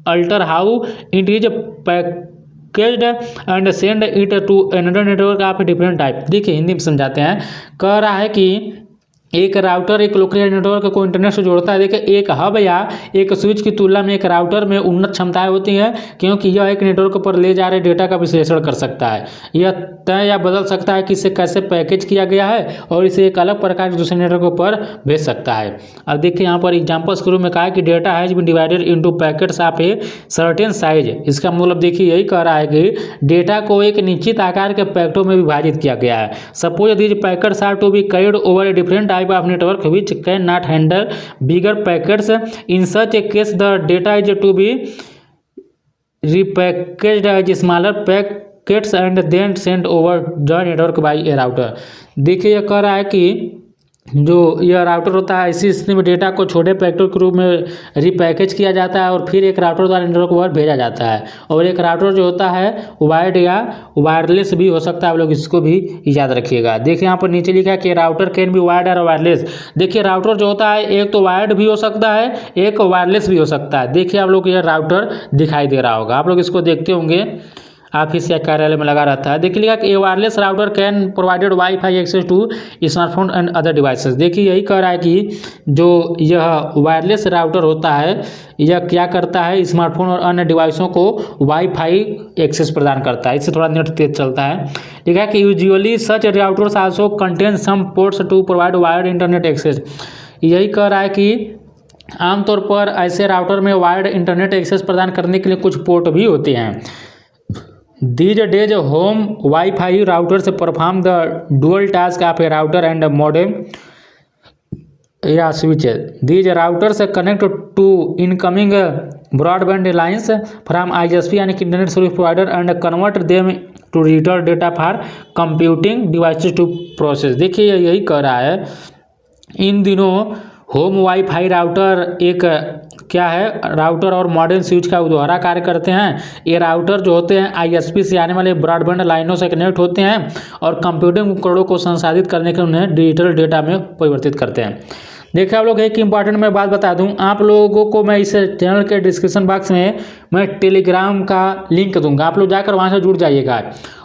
alter how it is packaged and send it to another network of different type. देखिए हिंदी में समझाते हैं। कह रहा है कि एक राउटर एक लोकल नेटवर्क को इंटरनेट से जोड़ता है। देखिए एक हब या एक स्विच की तुलना में एक राउटर में उन्नत क्षमताएं होती हैं क्योंकि यह एक नेटवर्क पर ले जा रहे डेटा का विश्लेषण कर सकता है। यह तय या बदल सकता है कि इसे कैसे पैकेज किया गया है और इसे एक अलग प्रकार के दूसरे नेटवर्क पर भेज सकता है। अब देखिए यहाँ पर एग्जाम्पल्स के रूप में कहा है कि data has been divided into packets of a certain size. इसका मतलब देखिए यही कह रहा है कि डेटा को एक निश्चित आकार के पैकेटों में विभाजित किया गया है। Suppose these packets are to be carried over a different type of network which cannot handle bigger packets. In such a case the data is to be repackaged as smaller packets and then sent over the network by a router। देखिए यह कह रहा है कि जो यह राउटर होता है इसी स्थिति में डेटा को छोटे पैकेटों के रूप में रिपैकेज किया जाता है और फिर एक राउटर द्वारा नेटवर्क पर भेजा जाता है। और एक राउटर जो होता है वायर्ड या वायरलेस भी हो सकता है, आप लोग इसको भी याद रखिएगा। देखिए यहाँ पर नीचे लिखा है कि राउटर कैन बी वायर्ड और वायरलेस। देखिए राउटर जो होता है एक तो वायर्ड भी हो सकता है, एक वायरलेस भी हो सकता है। देखिए आप लोग को यह राउटर दिखाई दे रहा होगा, आप लोग इसको देखते होंगे, ऑफिस या कार्यालय में लगा रहता है। देखिए लिखा कि a wireless router can provided wifi access to smartphone and other devices. देखिए यही कह रहा है कि जो यह वायरलेस राउटर होता है यह क्या करता है, स्मार्टफोन और अन्य डिवाइसों को वाईफाई एक्सेस प्रदान करता है, इससे थोड़ा नेट तेज चलता है। लिखा है कि usually such routers also contain some ports to provide wired internet access. यही कह रहा है कि आमतौर पर ऐसे राउटर में वायर्ड इंटरनेट एक्सेस प्रदान करने के लिए कुछ पोर्ट भी होते हैं। These days, home Wi-Fi routers perform the dual task of a router and a modem या switches. These routers connect to incoming broadband lines from ISP and internet service provider and convert them to digital data for computing devices to process। देखिए यही कह रहा है, इन दिनों होम वाईफाई राउटर एक क्या है, राउटर और मॉडेम स्विच का दोहरा कार्य करते हैं। ये राउटर जो होते हैं आईएसपी से आने वाले ब्रॉडबैंड लाइनों से कनेक्ट होते हैं और कंप्यूटिंग उपकरणों को संसाधित करने के लिए उन्हें डिजिटल डेटा में परिवर्तित करते हैं। देखिए आप लोग एक इंपॉर्टेंट मैं बात बता दूं, आप लोगों को मैं इस चैनल के डिस्क्रिप्शन बॉक्स में मैं टेलीग्राम का लिंक दूंगा, आप लोग जाकर वहां से जुड़ जाइएगा।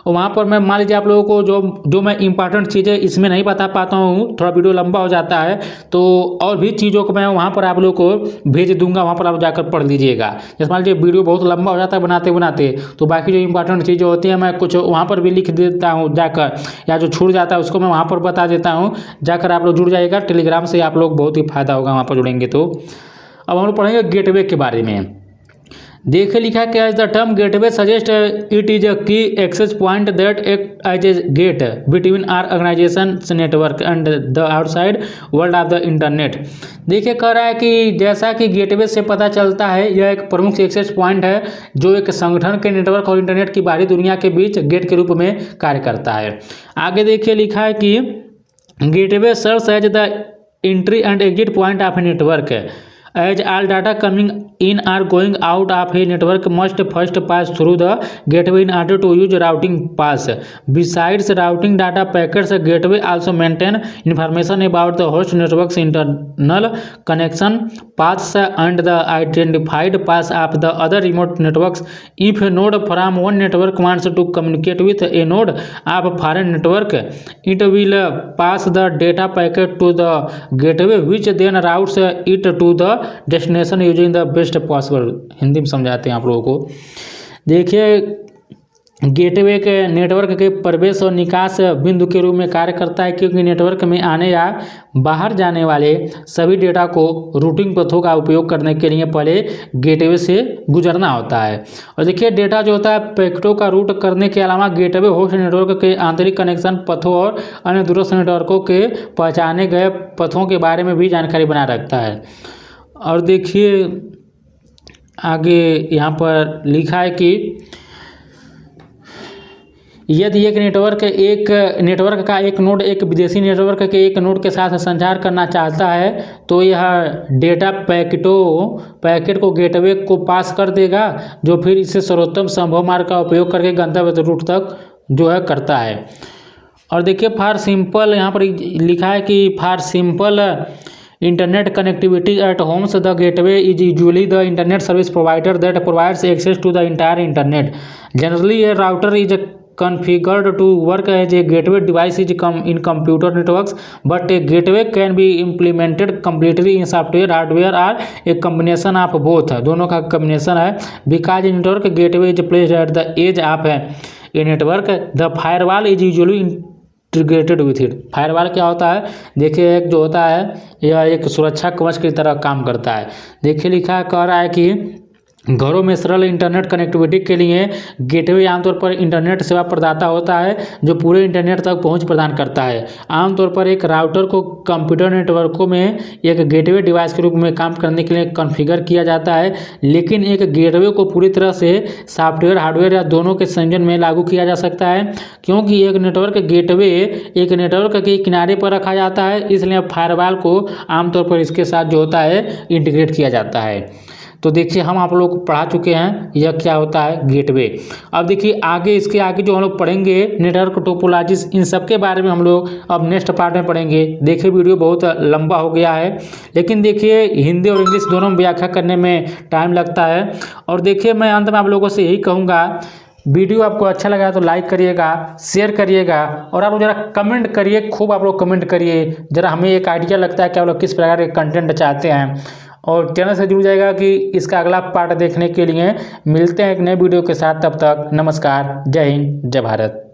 और वहाँ पर मैं मान लीजिए आप लोगों को जो मैं इंपॉर्टेंट चीज़ें इसमें नहीं बता पाता हूँ, थोड़ा वीडियो लंबा हो जाता है, तो और भी चीज़ों को मैं वहाँ पर आप लोगों को भेज दूंगा, वहाँ पर आप जाकर पढ़ लीजिएगा। जैसे मान लीजिए वीडियो बहुत लंबा हो जाता है बनाते बनाते, तो बाकी जो इंपॉर्टेंट चीज़ें होती हैं मैं कुछ वहाँ पर भी लिख देता हूँ जाकर, या जो छूट जाता है उसको मैं वहाँ पर बता देता हूँ, जाकर आप लोग जुड़ जाइएगा टेलीग्राम से, आप लोग बहुत ही फायदा होगा वहाँ पर जुड़ेंगे तो। अब हम लोग पढ़ेंगे गेटवे के बारे में। देखिए लिखा क्या है, the term gateway suggest it is a key access point that act as a gate between our organisation network and the outside world of the internet. देखिए कह रहा है कि जैसा कि गेटवे से पता चलता है यह एक प्रमुख एक्सेस पॉइंट है जो एक संगठन के नेटवर्क और इंटरनेट की बाहरी दुनिया के बीच गेट के रूप में कार्य करता है। आगे देखिए लिखा है कि gateway serves as the entry and exit point of a network as all data coming in or going out of a network must first pass through the gateway in order to use routing path. Besides routing data packets, gateway also maintain information about the host network's internal connection paths and the identified paths of the other remote networks. If a node from one network wants to communicate with a node of foreign network, it will pass the data packet to the gateway, which then routes it to the destination using the best possible. Hindi में समझाते हैं आप लोगों को। देखिए गेटवे के नेटवर्क के प्रवेश और निकास बिंदु के रूप में कार्य करता है, क्योंकि नेटवर्क में आने या बाहर जाने वाले सभी डेटा को रूटिंग पथों का उपयोग करने के लिए पहले गेटवे से गुजरना होता है। और देखिए डेटा जो होता है पैकेटों का रूट करने के अलावा गेटवे होस्ट नेटवर्क के आंतरिक कनेक्शन पथों और अन्य दूरस्थ नेटवर्कों के पहचाने गए पथों के बारे में भी जानकारी बनाए रखता है। और देखिए आगे यहाँ पर लिखा है कि यदि एक नेटवर्क का एक नोड एक विदेशी नेटवर्क के एक नोड के साथ संचार करना चाहता है तो यह डेटा पैकेट को गेटवे को पास कर देगा, जो फिर इससे सर्वोत्तम संभव मार्ग का उपयोग करके गंतव्य रूट तक जो है करता है। और देखिए फॉर सिंपल यहाँ पर लिखा है कि for simple Internet connectivity at homes, the gateway is usually the internet service provider that provides access to the entire internet. Generally, a router is configured to work as a gateway device in computer networks, but a gateway can be implemented completely in software, hardware, or a combination of both. दोनों का combination है। Because a network gateway is placed at the edge of a network, the firewall is usually integrated with it. Firewall क्या होता है, देखिए एक जो होता है यह एक सुरक्षा कवच की तरह काम करता है। देखिए लिखा कह रहा है कि घरों में सरल इंटरनेट कनेक्टिविटी के लिए गेटवे आमतौर पर इंटरनेट सेवा प्रदाता होता है जो पूरे इंटरनेट तक पहुंच प्रदान करता है। आमतौर पर एक राउटर को कंप्यूटर नेटवर्कों में एक गेटवे डिवाइस के रूप में काम करने के लिए कॉन्फ़िगर किया जाता है, लेकिन एक गेटवे को पूरी तरह से सॉफ्टवेयर हार्डवेयर या दोनों के संयोजन में लागू किया जा सकता है। क्योंकि एक नेटवर्क गेटवे एक नेटवर्क के किनारे पर रखा जाता है, इसलिए फायरवॉल को आमतौर पर इसके साथ जो होता है इंटीग्रेट किया जाता है। तो देखिए हम आप लोग को पढ़ा चुके हैं यह क्या होता है गेटवे। अब देखिए आगे इसके आगे जो हम लोग पढ़ेंगे नेटवर्क टोपोलॉजीज, इन सब के बारे में हम लोग अब नेक्स्ट पार्ट में पढ़ेंगे। देखिए वीडियो बहुत लंबा हो गया है, लेकिन देखिए हिंदी और इंग्लिश दोनों में व्याख्या करने में टाइम लगता है। और देखिए मैं अंत में आप लोगों से यही कहूँगा, वीडियो आपको अच्छा लगा तो लाइक करिएगा, शेयर करिएगा और आप लोग जरा कमेंट करिए, खूब आप लोग कमेंट करिए, जरा हमें एक आइडिया लगता है कि आप लोग किस प्रकार के कंटेंट चाहते हैं। और चैनल से जुड़ जाएगा कि इसका अगला पार्ट देखने के लिए। मिलते हैं एक नए वीडियो के साथ, तब तक नमस्कार, जय हिंद, जय भारत।